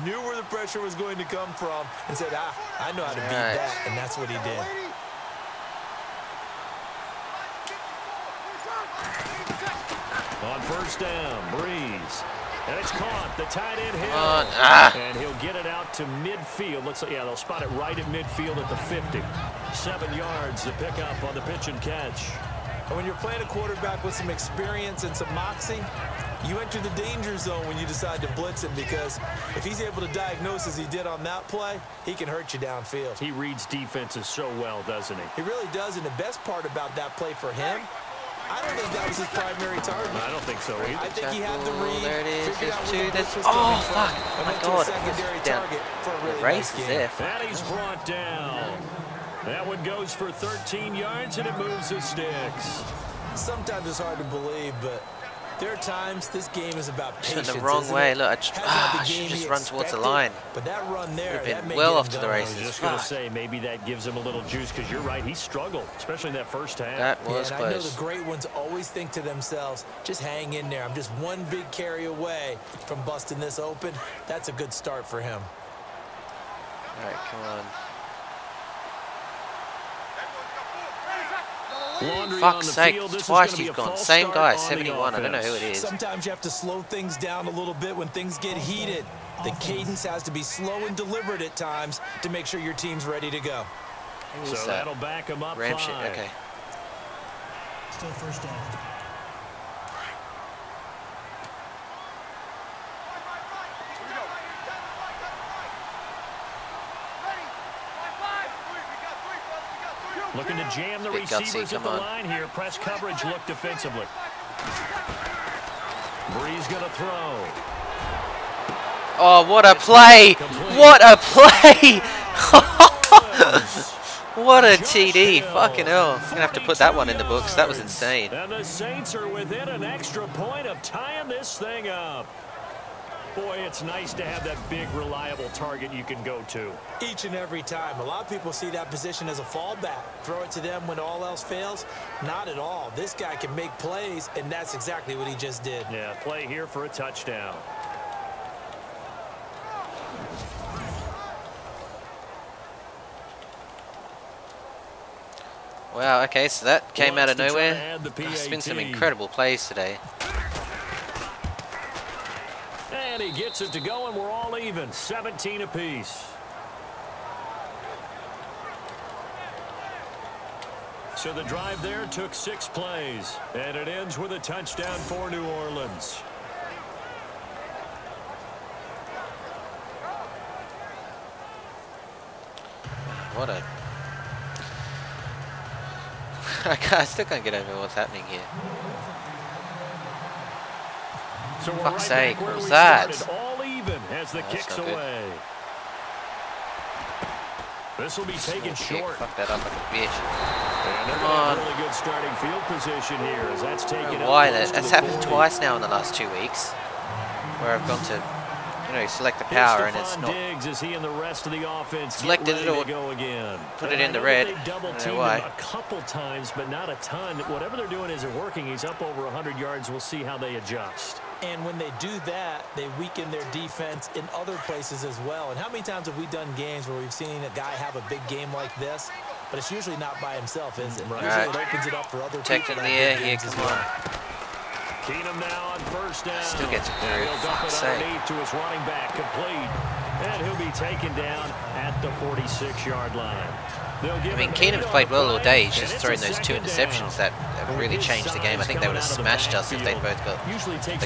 knew where the pressure was going to come from, and said, I know how to beat that, and that's what he did. On first down, Breeze. And it's caught. The tight end Hill. And he'll get it out to midfield. Looks like, yeah, they'll spot it right at midfield at the 50. 7 yards to pick up on the pitch and catch. And when you're playing a quarterback with some experience and some moxie, you enter the danger zone when you decide to blitz him, because if he's able to diagnose as he did on that play, he can hurt you downfield. He reads defenses so well, doesn't he? He really does, and the best part about that play for him, I don't think that was his primary target. I don't think so either. I think he had the read. There it is. There's 2. There's... Oh, fuck. Oh, my God. The race is there. And he's brought down. That one goes for 13 yards, and it moves the sticks. Sometimes it's hard to believe, but there are times this game is about patience. The wrong way. Look, I should just run towards the line. But that run there, that been well off to the races. I was just going to say, maybe that gives him a little juice, because you're right, he struggled, especially in that first half. That was close. I know the great ones always think to themselves, just hang in there. I'm just one big carry away from busting this open. That's a good start for him. All right, come on. Fuck's sake, twice he's gone. Same guy, 71. I don't know who it is. Sometimes you have to slow things down a little bit when things get heated. The cadence has to be slow and deliberate at times to make sure your team's ready to go. So that'll back him up. Ram shit, okay. Still first down. Looking to jam the receivers at the line here. Press coverage look defensively. Breeze going to throw. Oh, what a play! What a play! What a TD. Fucking hell. I'm going to have to put that one in the books. That was insane. And the Saints are within an extra point of tying this thing up. Boy, it's nice to have that big, reliable target you can go to. Each and every time. A lot of people see that position as a fallback. Throw it to them when all else fails. Not at all. This guy can make plays, and that's exactly what he just did. Yeah, play here for a touchdown. Wow, okay, so that came out of nowhere. There's been some incredible plays today. And he gets it to go, and we're all even, 17 apiece. So the drive there took 6 plays, and it ends with a touchdown for New Orleans. What a... I still can't get over what's happening here. So we're Fuck's right sake, what was that? All even as the kicks away. This will be taken short. Fuck that up like a bitch. And come on. Really good starting field position here as that's taken. Why that's happened twice now in the last 2 weeks, where I've gone to, you know, select the power and it's not Diggs, is he and the rest of the offense selected it or go again. Put it in the red. They double teamed him a couple times, but not a ton. Whatever they're doing isn't working. He's up over 100 yards. We'll see how they adjust. And when they do that, they weaken their defense in other places as well. And how many times have we done games where we've seen a guy have a big game like this, but it's usually not by himself, is it? Right. Usually it opens it up for other Protecting people. the air here, come on. Keenum now on first down. Still gets it through. He'll dump it underneath to his running back, complete. And he'll be taken down at the 46-yard line. I mean, Keenum's played well all day. He's just thrown those 2 interceptions that have really changed the game. I think they would have smashed us if they both got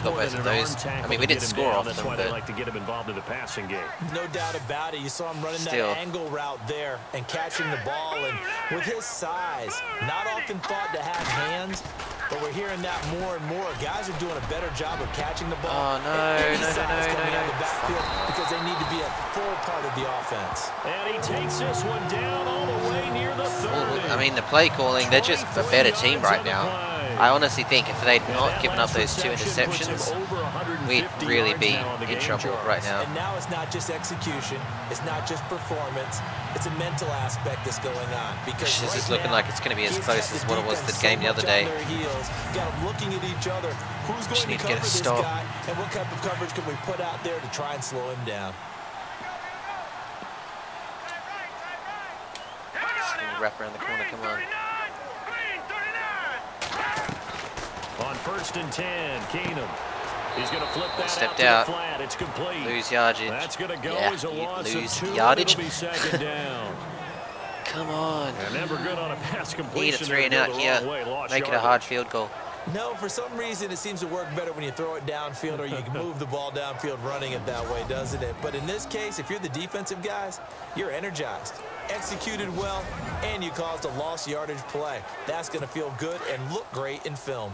both of those. I mean, we did score off them, but they like to get him involved in the passing game. No doubt about it. You saw him running that angle route there and catching the ball. And with his size, not often thought to have hands, but we're hearing that more and more. Guys are doing a better job of catching the ball. Oh, no. Because they need to be a full part of the offense. And he takes this one down all the way near the 30. I mean, the play calling, they're just a better team right now. I honestly think if they'd not given up those 2 interceptions, we'd really be in trouble right now. And now it's not just execution. It's not just performance. It's a mental aspect that's going on. Because this is looking like it's going to be as close as what it was the game the other day. Looking at each other. Who's going to cover this guy? And what type of coverage can we put out there to try and slow him down? Wrap around the corner, come on. On first and 10, Keenum. He's going to flip that stepped out out. To the flat. It's complete. Lose yardage. That's going to go as a loss lose of 2. yardage. It'll be second down. Come on. And never good on a pass completion. Need a 3 and out here. Make it a hard field goal. No, for some reason it seems to work better when you throw it downfield or you can move the ball downfield running it that way, doesn't it? But in this case, if you're the defensive guys, you're energized, executed well, and you caused a lost yardage play. That's going to feel good and look great in film.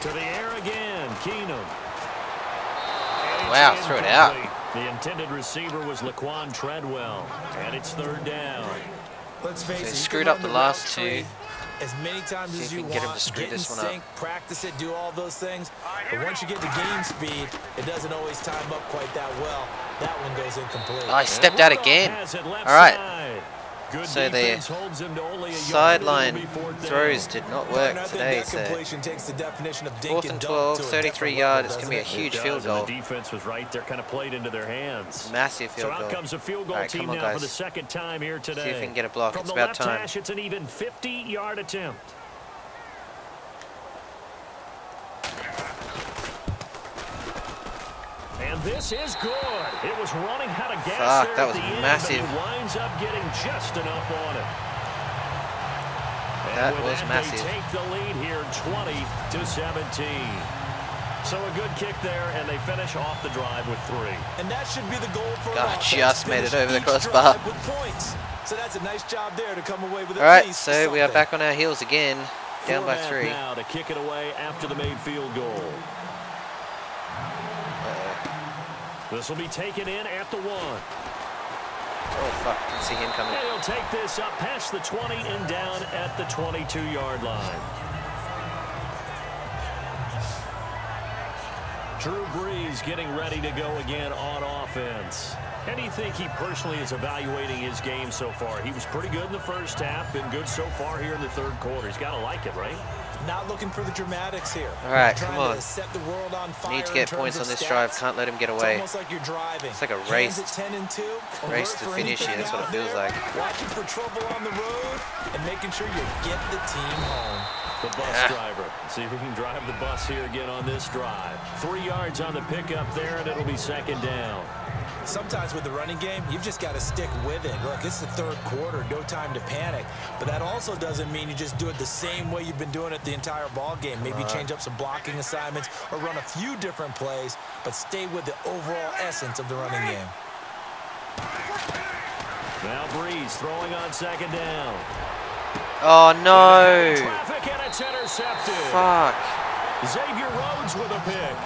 To the air again, Keenum. Wow, threw it out. The intended receiver was Laquan Treadwell, and it's 3rd down. Let's face it, they screwed up the last 2. As many times as you get him want, to screw get in this one sync, up. practice it, do all those things. But once you get to game speed, it doesn't always time up quite that well. That one goes incomplete. Oh, I stepped out again. All right. So the sideline throws did not work today. So 4th and 12, 33 yards. It's going to be a huge field goal. The defense was right there, kind of played into their hands. Massive field goal. So out comes a field goal team now for the 2nd time here today. See if we can get a block. From it's the about left time. hash, it's an even 50-yard attempt. And this is good. It was running out of gas there that at was the end, massive. but it winds up getting just enough on it. That and with was that, massive. They take the lead here, 20-17. So a good kick there, and they finish off the drive with 3. And that should be the goal for God, just made it over the crossbar. With points. So that's a nice job there to come away with All right, so we are back on our heels again, down by 3. Now to kick it away after the made field goal. This will be taken in at the 1. Oh, fuck. I can see him coming. And he'll take this up past the 20 and down at the 22-yard line. Drew Brees getting ready to go again on offense. How do you think he personally is evaluating his game so far? He was pretty good in the first half, been good so far here in the 3rd quarter. He's got to like it, right? Not looking for the dramatics here. All right, come on. Set the world on fire. Need to get points on this drive. Can't let him get away. It's almost like you're driving. It's like a race. 10-2. Race to finish here. That's what it feels like. Watching for trouble on the road and making sure you get the team home. The bus driver. See if we can drive the bus here again on this drive. 3 yards on the pickup there, and it'll be 2nd down. Sometimes with the running game, you've just got to stick with it. Look, it's the 3rd quarter, no time to panic. But that also doesn't mean you just do it the same way you've been doing it the entire ball game. Maybe change up some blocking assignments or run a few different plays, but stay with the overall essence of the running game. Now Brees throwing on 2nd down. Oh, no. Traffic, and it's intercepted. Fuck. Xavier Rhodes with a pick.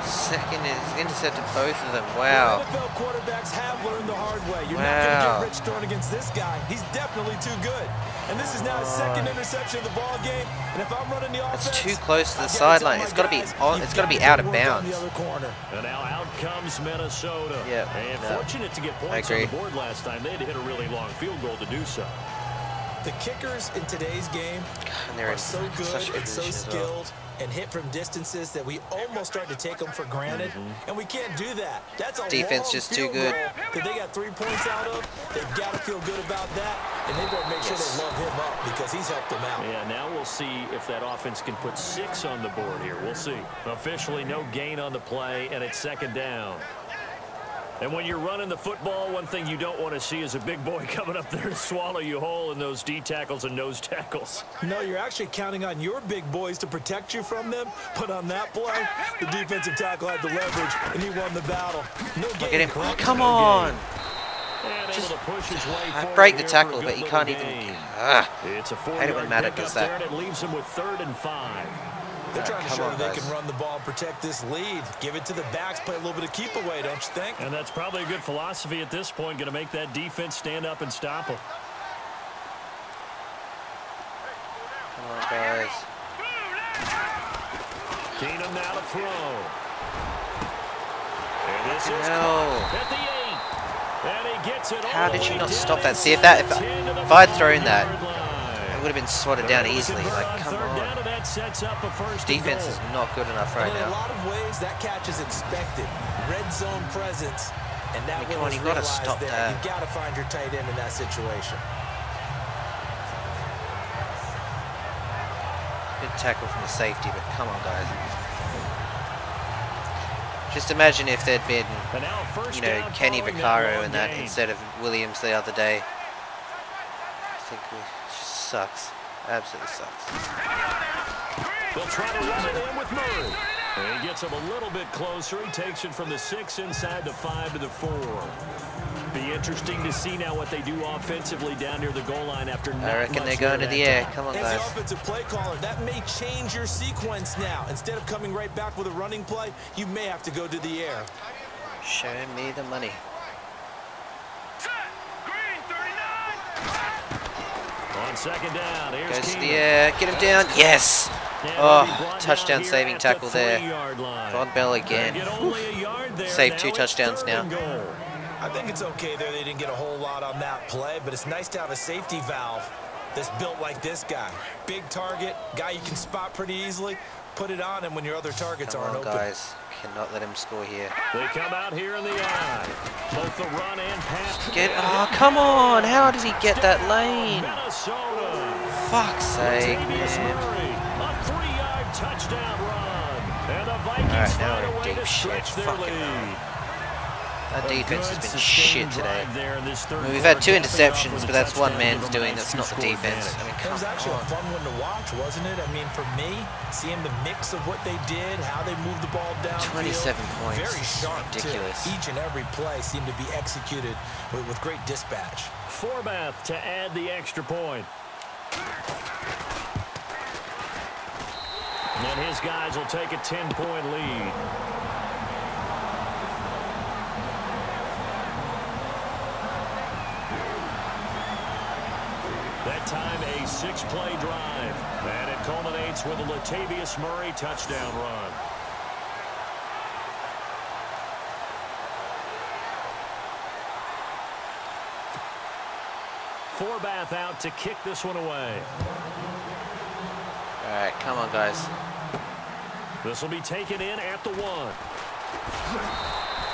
Second is intercepted both of them. Wow. NFL quarterbacks have learned the hard way. You're not going to get rich throwing against this guy. He's definitely too good. And this is now his second interception of the ball game. And if I'm running the offense, it's too close to the sideline. It's got to be on. It's got to be out of bounds. And now out comes Minnesota. Yeah. And fortunate to get points on the board last time. They had to hit a really long field goal to do so. The kickers in today's game are so good and so skilled and hit from distances that we almost start to take them for granted, and we can't do that. That's a defense just too good. That they got 3 points out of. They've got to feel good about that, and they've got to make sure they love him up because he's helped them out. Yeah, now we'll see if that offense can put 6 on the board here. We'll see. Officially, no gain on the play, and it's second down. And when you're running the football, one thing you don't want to see is a big boy coming up there and swallow you whole in those D tackles and nose tackles. No, you're actually counting on your big boys to protect you from them. But on that play, the defensive tackle had the leverage, and he won the battle. No game. Oh, come on. Just break the tackle, but he can't even. It's a 4-yard hate it when Madden does that. And it leaves him with 3rd and 5. They're trying to show they can run the ball and protect this lead. Give it to the backs, play a little bit of keep away, don't you think? And that's probably a good philosophy at this point, going to make that defense stand up and stop them. Come on, guys. Keenum now to throw. And this is at the 8. And he gets it. How did you not stop that? See, if I'd thrown that, it would have been swatted down easily. Like, come on. Defense is not good enough right now. In a lot of ways, that catch is expected. Red zone presence, and that come on, you've got to stop that. You've got to find your tight end in that situation. Good tackle from the safety, but come on, guys. Just imagine if there'd been, you know, Kenny Vaccaro and that instead of Williams the other day. I think it just sucks. Absolutely sucks. They'll try to run it in with Murray. And he gets him a little bit closer. He takes it from the 6 inside the 5 to the 4. Be interesting to see now what they do offensively down near the goal line after not I reckon much they're going to the air. Come on, guys. guys. As the offensive play caller, that may change your sequence now. Instead of coming right back with a running play, you may have to go to the air. Show me the money. On second down, here's goes to the air. Get him down. Yes. Oh, touchdown saving tackle there. Von Bell again. Saved 2 touchdowns now. I think it's okay there. They didn't get a whole lot on that play, but it's nice to have a safety valve that's built like this guy. Big target, guy you can spot pretty easily. Put it on him when your other targets aren't open. Guys, cannot let him score here. They come out here in the eye. Both the run and pass. Oh, come on. How does he get that lane? Minnesota. Fuck's sake, Murray, a 3-yard touchdown run. And the Vikings find a way to stretch their lead. That defense has been shit today. We've had 2 interceptions, but that's one man's doing. That's not the defense. I mean, come on. It was actually a fun one to watch, wasn't it? I mean, for me, seeing the mix of what they did, how they moved the ball down. 27 points. Very sharp. Ridiculous. Each and every play seemed to be executed with great dispatch. Forbath to add the extra point. And his guys will take a 10-point lead. That time a 6-play drive. And it culminates with a Latavius Murray touchdown run. Forbath out to kick this one away. All right, come on, guys. This will be taken in at the 1.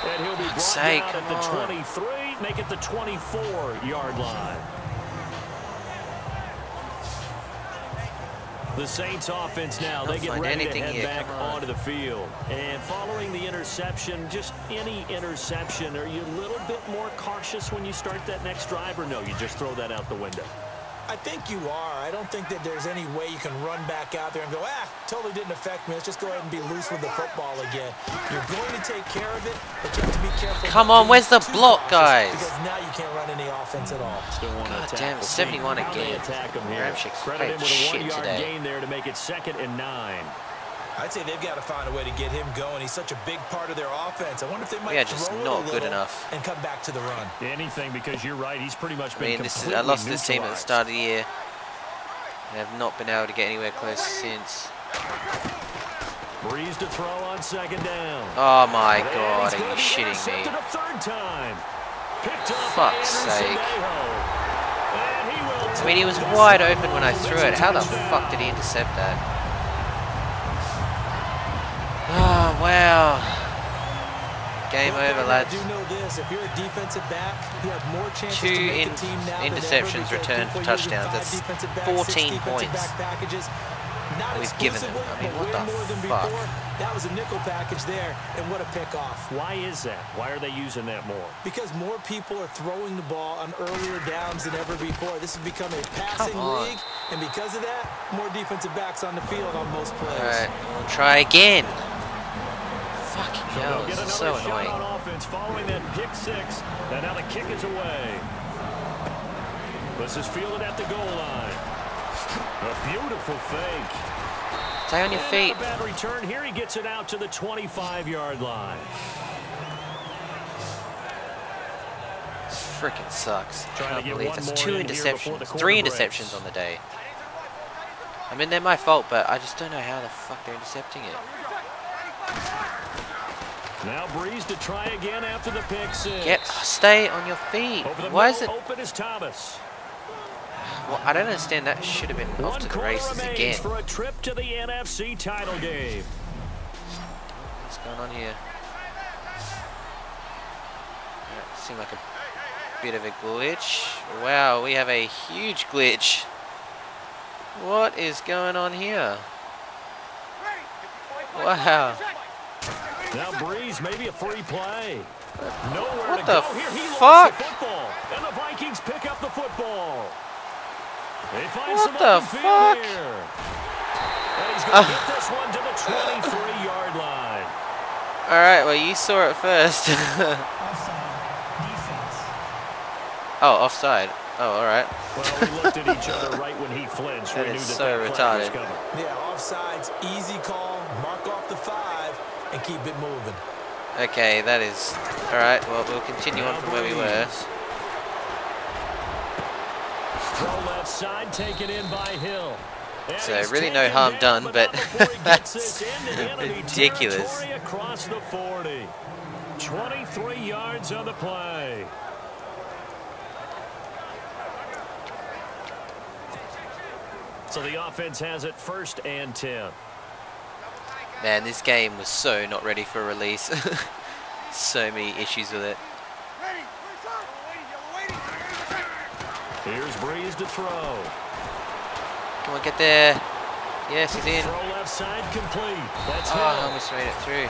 And he'll be brought down at the 23, make it the 24-yard line. The Saints offense now, they get ready to head back onto the field. And following the interception, just any interception, are you a little bit more cautious when you start that next drive, or no, you just throw that out the window? I think you are. I don't think that there's any way you can run back out there and go, totally didn't affect me. Let's just go ahead and be loose with the football again. You're going to take care of it, but you have to be careful. Come on, where's the block, guys? Because now you can't run any offense at all. God damn, 71 again. Attack him here. Ramchick's Credit him with a shit 1-yard today. gain there to make it 2nd and 9. I'd say they've got to find a way to get him going. He's such a big part of their offense. I wonder if they might just throw not it a good little enough. and come back to the run. Anything, because you're right. He's pretty much been completely I lost this team at the neutralized. start of the year. They have not been able to get anywhere close since. Breeze to throw on second down. Oh my And God, he's are gonna you be shitting intercepted me? a third time. Picked up by Fuck's Anderson sake. Dejo. And he will I mean, he was take this wide one open when I home. threw It's a it. How the touchdown. fuck did he intercept that? Oh, wow. Game over, lads. I do know this. If you're a defensive back, you have more chances Two to make the team now than ever interceptions because returned for people using touchdowns. 5 That's defensive backs, 14 6 defensive points. back packages. Not We've given them. exclusively, I mean, but what way the more than fuck? before. That was a nickel package there, and what a pick-off. Why is that? Why are they using that more? Because more people are throwing the ball on earlier downs than ever before. This has become a passing league, and because of that, more defensive backs on the field on most plays. All right, we'll try again. Fucking hell, They'll get this is another so shot annoying. on offense following that pick six. And now the kick is away. This is fielded at the goal line. A beautiful fake. Stay on your feet. A bad return here. He gets it out to the 25-yard line. This freaking sucks. I Trying to can't get believe one that's more 2 in here before the interceptions. quarter 3 breaks. interceptions on the day. I mean, they're my fault, but I just don't know how the fuck they're intercepting it. Now Breeze to try again after the pick six. Stay on your feet. Over the Why is it? middle, open is Thomas. Well, I don't understand. That should have been off One to the quarter races remains again. for a trip to the NFC title game. What's going on here? That seemed like a bit of a glitch. Wow, we have a huge glitch. What is going on here? Wow. Now Breeze, maybe a free play. Nowhere What to the go here. He fuck? lost the football, and the Vikings pick up the football. They find What some the open field fuck? here. And he's going to get this one to the 23-yard line. All right, well, you saw it first. Offside. Defense. Oh, offside. Oh, all right. Well, we looked at each other right when he flinched. That We knew is that so that flag was retarded. coming. Yeah, offsides, easy call, mark off the 5, and keep it moving. Okay, that is... All right, well, we'll continue on from where we were. Throw left side, taken in by Hill. And So he's really no taken harm down, done, not but before he gets that's this into enemy ridiculous. territory across the 40. 23 yards on the play. So the offense has it 1st and 10. Man, this game was so not ready for release. So many issues with it. Here's Breeze to throw. Come on, get there. Yes, he's in. Throw left side complete. That's Oh, I Hill. almost made it through.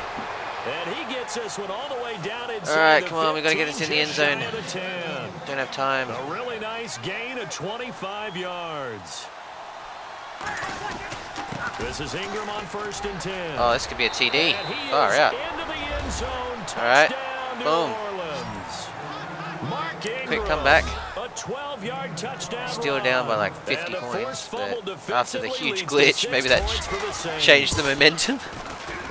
And he gets this one all the way down inside. All right, the come on, we gotta get 15, this in the end just shy zone. of the 10. Don't have time. A really nice gain of 25 yards. This is Ingram on 1st and 10. Oh, this could be a TD. And he Far is out. into the end zone. All right, Touchdown, New boom. Orleans. Mark Ingram, Quick comeback. A 12-yard touchdown Still run. down by like And 50 a points, forced fumble but after the defensively huge leads to glitch, 6 maybe that points for the Saints. changed the momentum.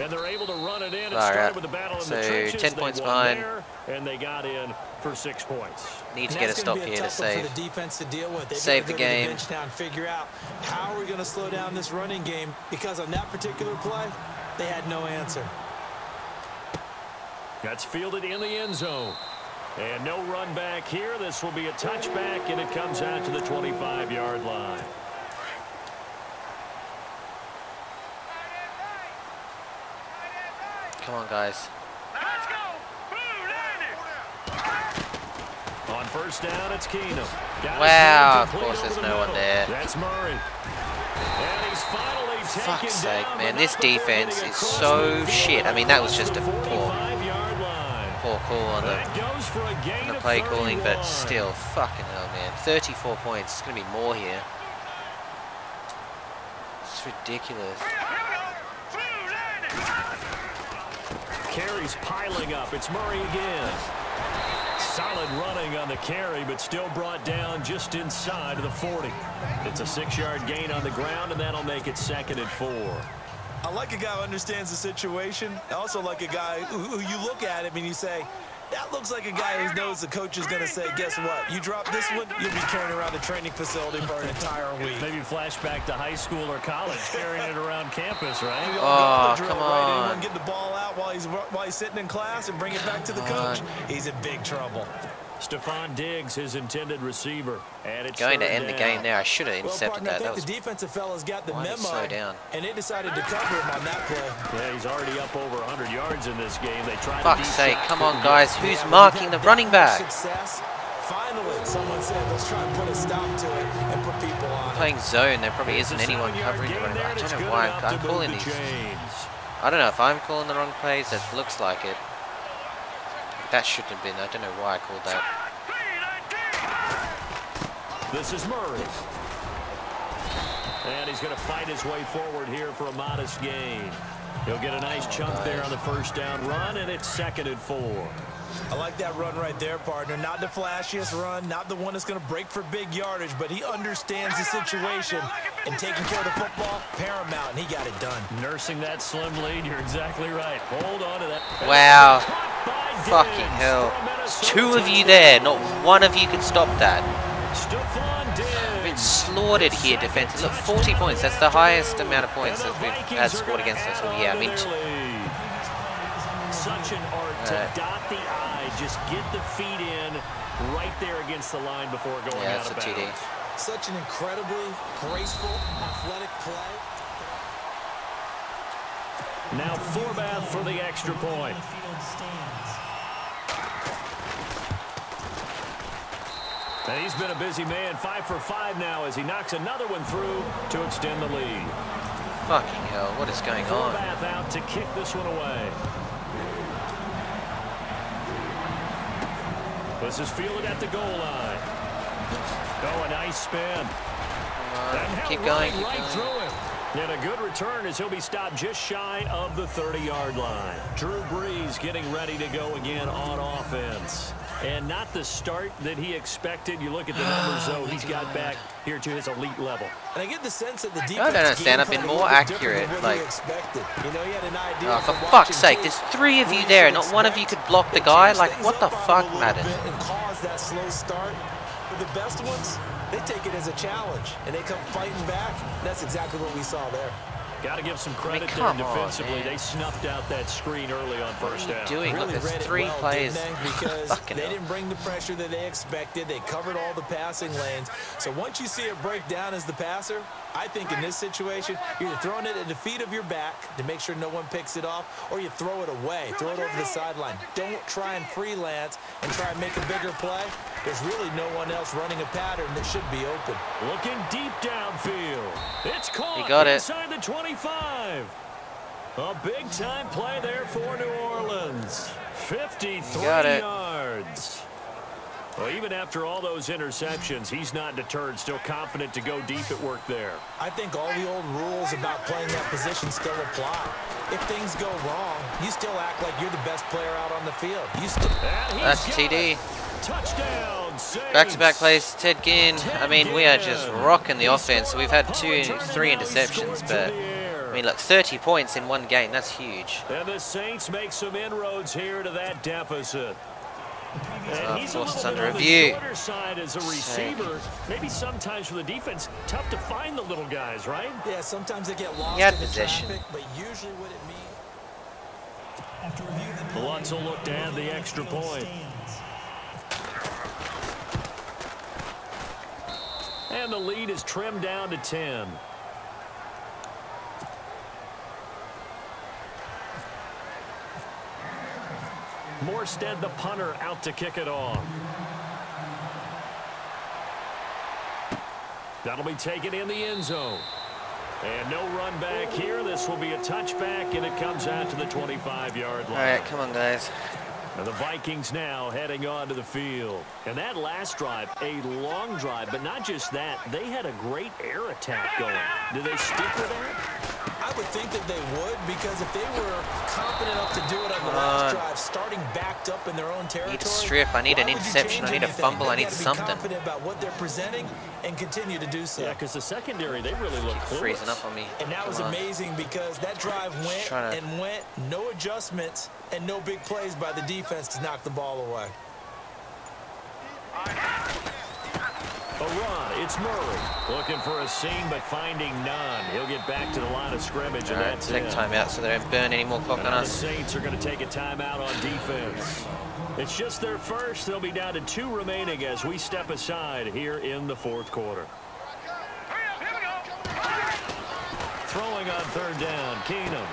And they're able to run it in. It Far started out. with the battle in So, the trenches. 10 They points won behind. there, and they got in for 6 points. Need to And get a that's stop gonna be here to tough one save. for the defense to deal with. They've Save got to the go to game. bench now and figure out how are we going to slow down this running game, because on that particular play, they had no answer. That's fielded in the end zone. And no run back here. This will be a touchback, and it comes out to the 25-yard line. Come on, guys. On 1st down, it's Keenum. Got Wow, his of course complete there's over no the one middle. there. That's Murray. And he's finally taken Fuck's sake, down, man, but this not before defense getting is across so the field shit. I mean, that was just a to the poor 45-yard line. call on That goes for a gain the of play calling, but 31. still, fucking hell, man. 34 points. It's going to be more here. It's ridiculous. Carries piling up. It's Murray again. Solid running on the carry, but still brought down just inside of the 40. It's a 6-yard gain on the ground, and that'll make it 2nd and 4. I like a guy who understands the situation. I also like a guy who you look at him and you say, that looks like a guy who knows the coach is going to say, guess what? You drop this one, you'll be carrying around the training facility for an entire week. Maybe flashback to high school or college, carrying it around campus, right? Oh, come on. Right? Anyone get the ball out while he's sitting in class and bring it back to the coach? He's in big trouble. Stephon Diggs, his intended receiver. And it's going to end the game there. I should have intercepted that. I think the defensive fellas got the memo, slow down. And they decided to cover him on that play. Yeah, he's already up over 100 yards in this game. They tried. Fuck's sake, come on, guys. Who's marking the running back? Success. Finally, someone said, let's try and put a stop to it and put people on. Playing zone, there probably isn't anyone covering the running back. I don't know why I'm calling these. I don't know if I'm calling the wrong plays. It looks like it. That shouldn't have been. I don't know why I called that. This is Murray. And he's going to fight his way forward here for a modest gain. He'll get a nice chunk there on the first down run, and it's 2nd and 4. I like that run right there, partner. Not the flashiest run, not the one that's going to break for big yardage, but he understands the situation, and taking care of the football, paramount, and he got it done. Nursing that slim lead, you're exactly right. Hold on to that. Wow. Fucking hell. 2 of you there. Not one of you could stop that. We've been slaughtered here defensively. Look, 40 points. That's the highest amount of points that we've had scored against us all year. I mean, such an art to dot the I, just get the feet in right there against the line before going out of bounds. TD. Such an incredibly graceful, athletic play. Now Forbath for the extra point. And he's been a busy man, 5 for 5 now as he knocks another one through to extend the lead. Fucking hell, what is going on? Forbath out to kick this one away. This is fielded at the goal line. Oh, a nice spin. Keep going. Right through him. And a good return as he'll be stopped just shy of the 30-yard line. Drew Brees getting ready to go again on offense. And not the start that he expected. You look at the numbers, though, he's got back here to his elite level. And I get the sense that the defense I don't understand. I've been more accurate. Like, you know, he had an idea oh, for fuck's sake, there's 3 of you there. Not one of you could block the guy. Like, what the fuck, Madden? And cause that slow start. But the best ones, they take it as a challenge, and they come fighting back. That's exactly what we saw there. Got to give some credit there defensively. They snuffed out that screen early on first down. Doing really look, there's 3 plays because they didn't bring the pressure that they expected. They covered all the passing lanes. So once you see it break down as the passer, I think in this situation, you're either throwing it at the feet of your back to make sure no one picks it off, or you throw it away, throw it over the sideline. Don't try and freelance and try and make a bigger play. There's really no one else running a pattern that should be open. Looking deep downfield. It's caught he got inside the 25. A big-time play there for New Orleans. 53 yards. Well, even after all those interceptions, he's not deterred, still confident to go deep at work there. I think all the old rules about playing that position still apply. If things go wrong, you still act like you're the best player out on the field. You still. That's TD. Touchdown. Back-to-back plays, Ted Ginn. I mean, we are just rocking the offense. We've had 3 interceptions, but I mean, look, 30 points in one game. That's huge. And the Saints make some inroads here to that deficit. And he's forced a under little review. On the shorter side as a receiver. Maybe sometimes for the defense, tough to find the little guys, right? Yeah, sometimes they get lost in the possession. traffic, but usually what it means. Lutz will look to add the extra point. And the lead is trimmed down to 10. Morstead, the punter, out to kick it off. That'll be taken in the end zone. And no run back here. This will be a touchback, and it comes out to the 25-yard line. All right, come on, guys. And the Vikings now heading onto the field. And that last drive, a long drive, but not just that. They had a great air attack going. Do they stick with that? I would think that they would, because if they were confident enough to do it on the last drive, starting backed up in their own territory, I need a strip, I need an interception, I need a fumble, I need something. Confident about what they're presenting and continue to do so. Yeah, because the secondary, they really look freezing up on me. And that was amazing, because that drive went and went, no adjustments and no big plays by the defense to knock the ball away. A run, it's Murray. Looking for a seam, but finding none. He'll get back to the line of scrimmage, and that's take timeout so they don't burn any more clock on us. The Saints are going to take a timeout on defense. It's just their first. They'll be down to 2 remaining as we step aside here in the 4th quarter. Throwing on 3rd down, Keenum.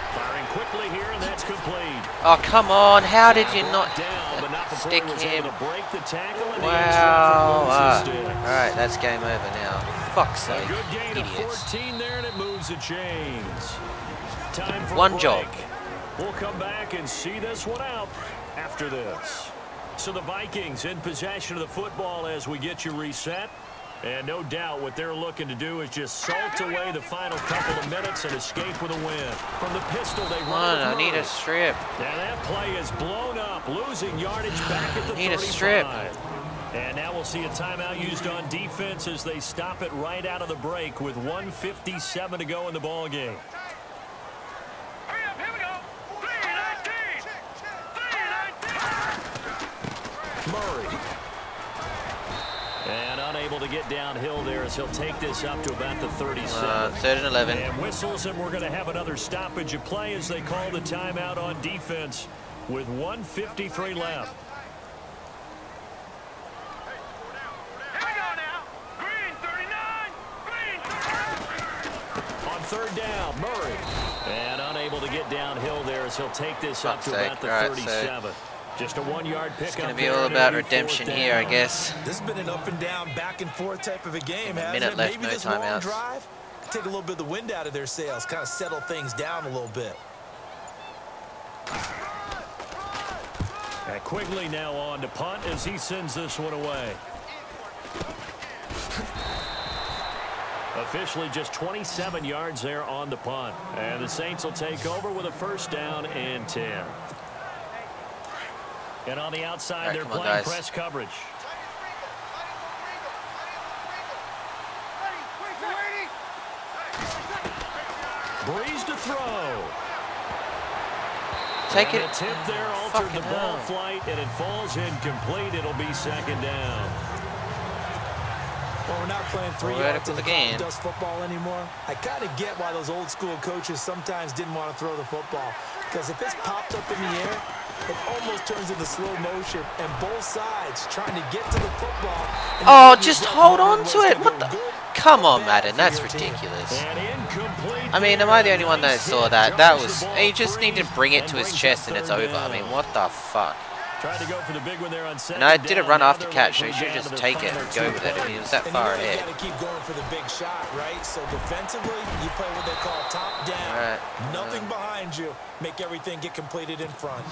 Firing quickly here, and that's complete. Oh, come on. How did you not stick him? Wow. All right, that's game over now. Fuck's sake. A good gain idiots. Of 14 there, and it moves the chains. Time for one break. job. We'll come back and see this one out after this. So the Vikings in possession of the football as we get you reset. And no doubt what they're looking to do is just salt away the final couple of minutes and escape with a win. From the pistol, they run. I need a strip. And that play is blown up, losing yardage back at the 35. Need a strip. And now we'll see a timeout used on defense as they stop it right out of the break with 1:57 to go in the ball game. Murray. And unable to get downhill there as he'll take this up to about the 37. 3rd and 11. And whistles, and we're going to have another stoppage of play as they call the timeout on defense with 1:53 left. On 3rd down, Murray. And unable to get downhill there as he'll take this up to about the 37. Just a 1-yard pick. It's going to be all about redemption here, I guess. This has been an up and down, back and forth type of a game. A minute left, maybe no this long timeouts. drive take a little bit of the wind out of their sails, kind of settle things down a little bit. And Quigley now on to punt as he sends this one away. Officially just 27 yards there on the punt. And the Saints will take over with a 1st down and 10. And on the outside, they're playing press coverage. Breeze to throw. Take it. The tip there altered the ball flight, and it falls incomplete. It'll be 2nd down. Well, we're not playing 3 yards in the game. Dust football anymore. I kind of get why those old school coaches sometimes didn't want to throw the football, because if it's popped up in the air, it almost turns into slow motion, and both sides trying to get to the football. Oh, just hold on to it. What the? Come on, Madden. That's ridiculous. I mean, am I the only one that saw that? That was... He just needed to bring it to his chest and it's over. I mean, what the fuck? Tried to go for the big one there on 2nd. And I did a run after catch, so he should just take it and go with it. I mean, it was that far ahead. You got to keep going for the big shot, right? So defensively, you play what they call top down. Nothing behind you. Make everything get completed in front.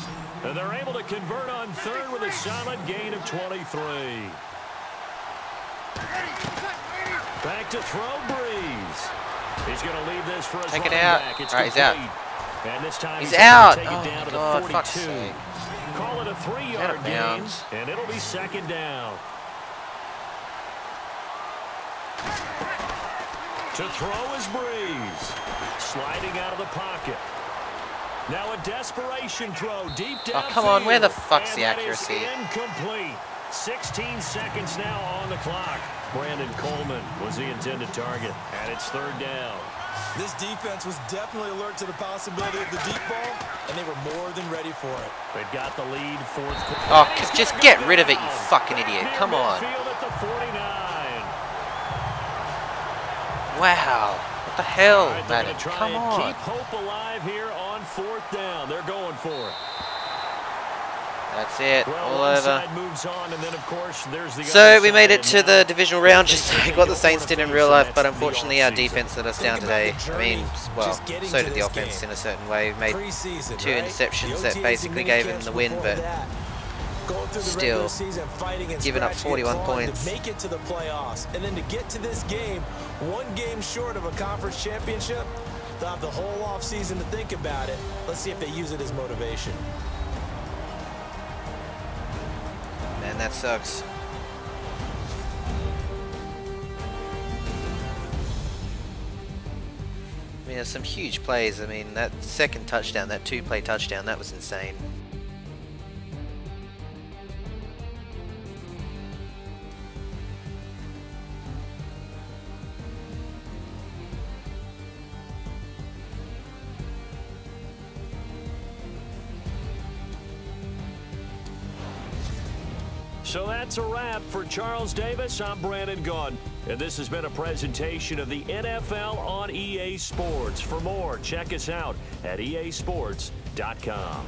And they're able to convert on 3rd with a solid gain of 23. Back to throw, Breeze. He's going to leave this for his Take it running out. back. It's All right, he's out. And this time he's out. Take it down to God, the 42. fuck's sake. Call it a 3-yard gain, and it'll be 2nd down. To throw is Breeze. Sliding out of the pocket. Now a desperation throw deep down. Oh, come on. Where the fuck's the accuracy? Incomplete. 16 seconds now on the clock. Brandon Coleman was the intended target, and it's 3rd down. This defense was definitely alert to the possibility of the deep ball, and they were more than ready for it. They've got the lead, 4th quarter. Oh, just get rid of it, you fucking idiot. Come on. At the 49. Wow. What the hell, Right, Madden? Come on. Keep hope alive here on 4th down. They're going for it. That's it. Well, all over. Moves on, and then, of course, there's the so we made it to the divisional round, just like what the Saints did in real life, but unfortunately our defense let us down today. I mean, well, so did the offense in a certain way. We made 2 interceptions that basically gave him the win, but still giving up 41 points. Make it to the playoffs, and then to get to this game, 1 game short of a conference championship. They'll have the whole offseason to think about it. Let's see if they use it as motivation. Man, that sucks. I mean, there's some huge plays. I mean, that second touchdown, that two-play touchdown, that was insane. So that's a wrap for Charles Davis. I'm Brandon Gaudin, and this has been a presentation of the NFL on EA Sports. For more, check us out at easports.com.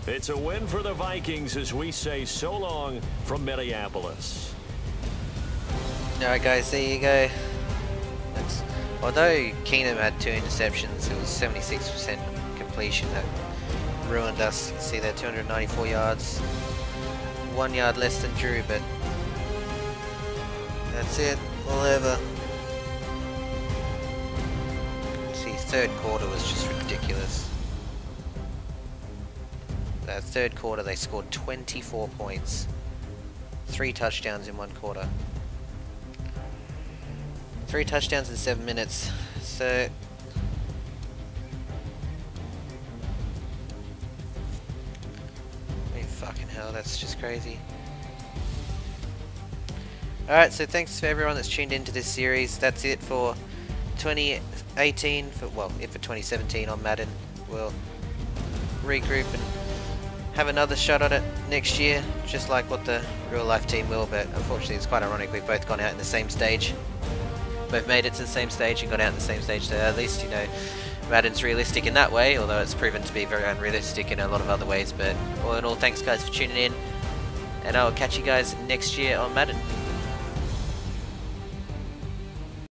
It's a win for the Vikings as we say so long from Minneapolis. Alright guys, there you go. Although Keenum had 2 interceptions, it was 76% completion that ruined us. You can see that 294 yards. 1 yard less than Drew, but that's it, all over. See, third quarter was just ridiculous. That third quarter they scored 24 points. 3 touchdowns in 1 quarter. 3 touchdowns in 7 minutes. So fucking hell, that's just crazy. Alright, so thanks for everyone that's tuned into this series. That's it for 2018, for 2017 on Madden. We'll regroup and have another shot at it next year, just like what the real life team will, but unfortunately it's quite ironic we've both gone out in the same stage. Both made it to the same stage and got out in the same stage, so at least, you know, Madden's realistic in that way, although it's proven to be very unrealistic in a lot of other ways. But all in all, thanks guys for tuning in, and I'll catch you guys next year on Madden.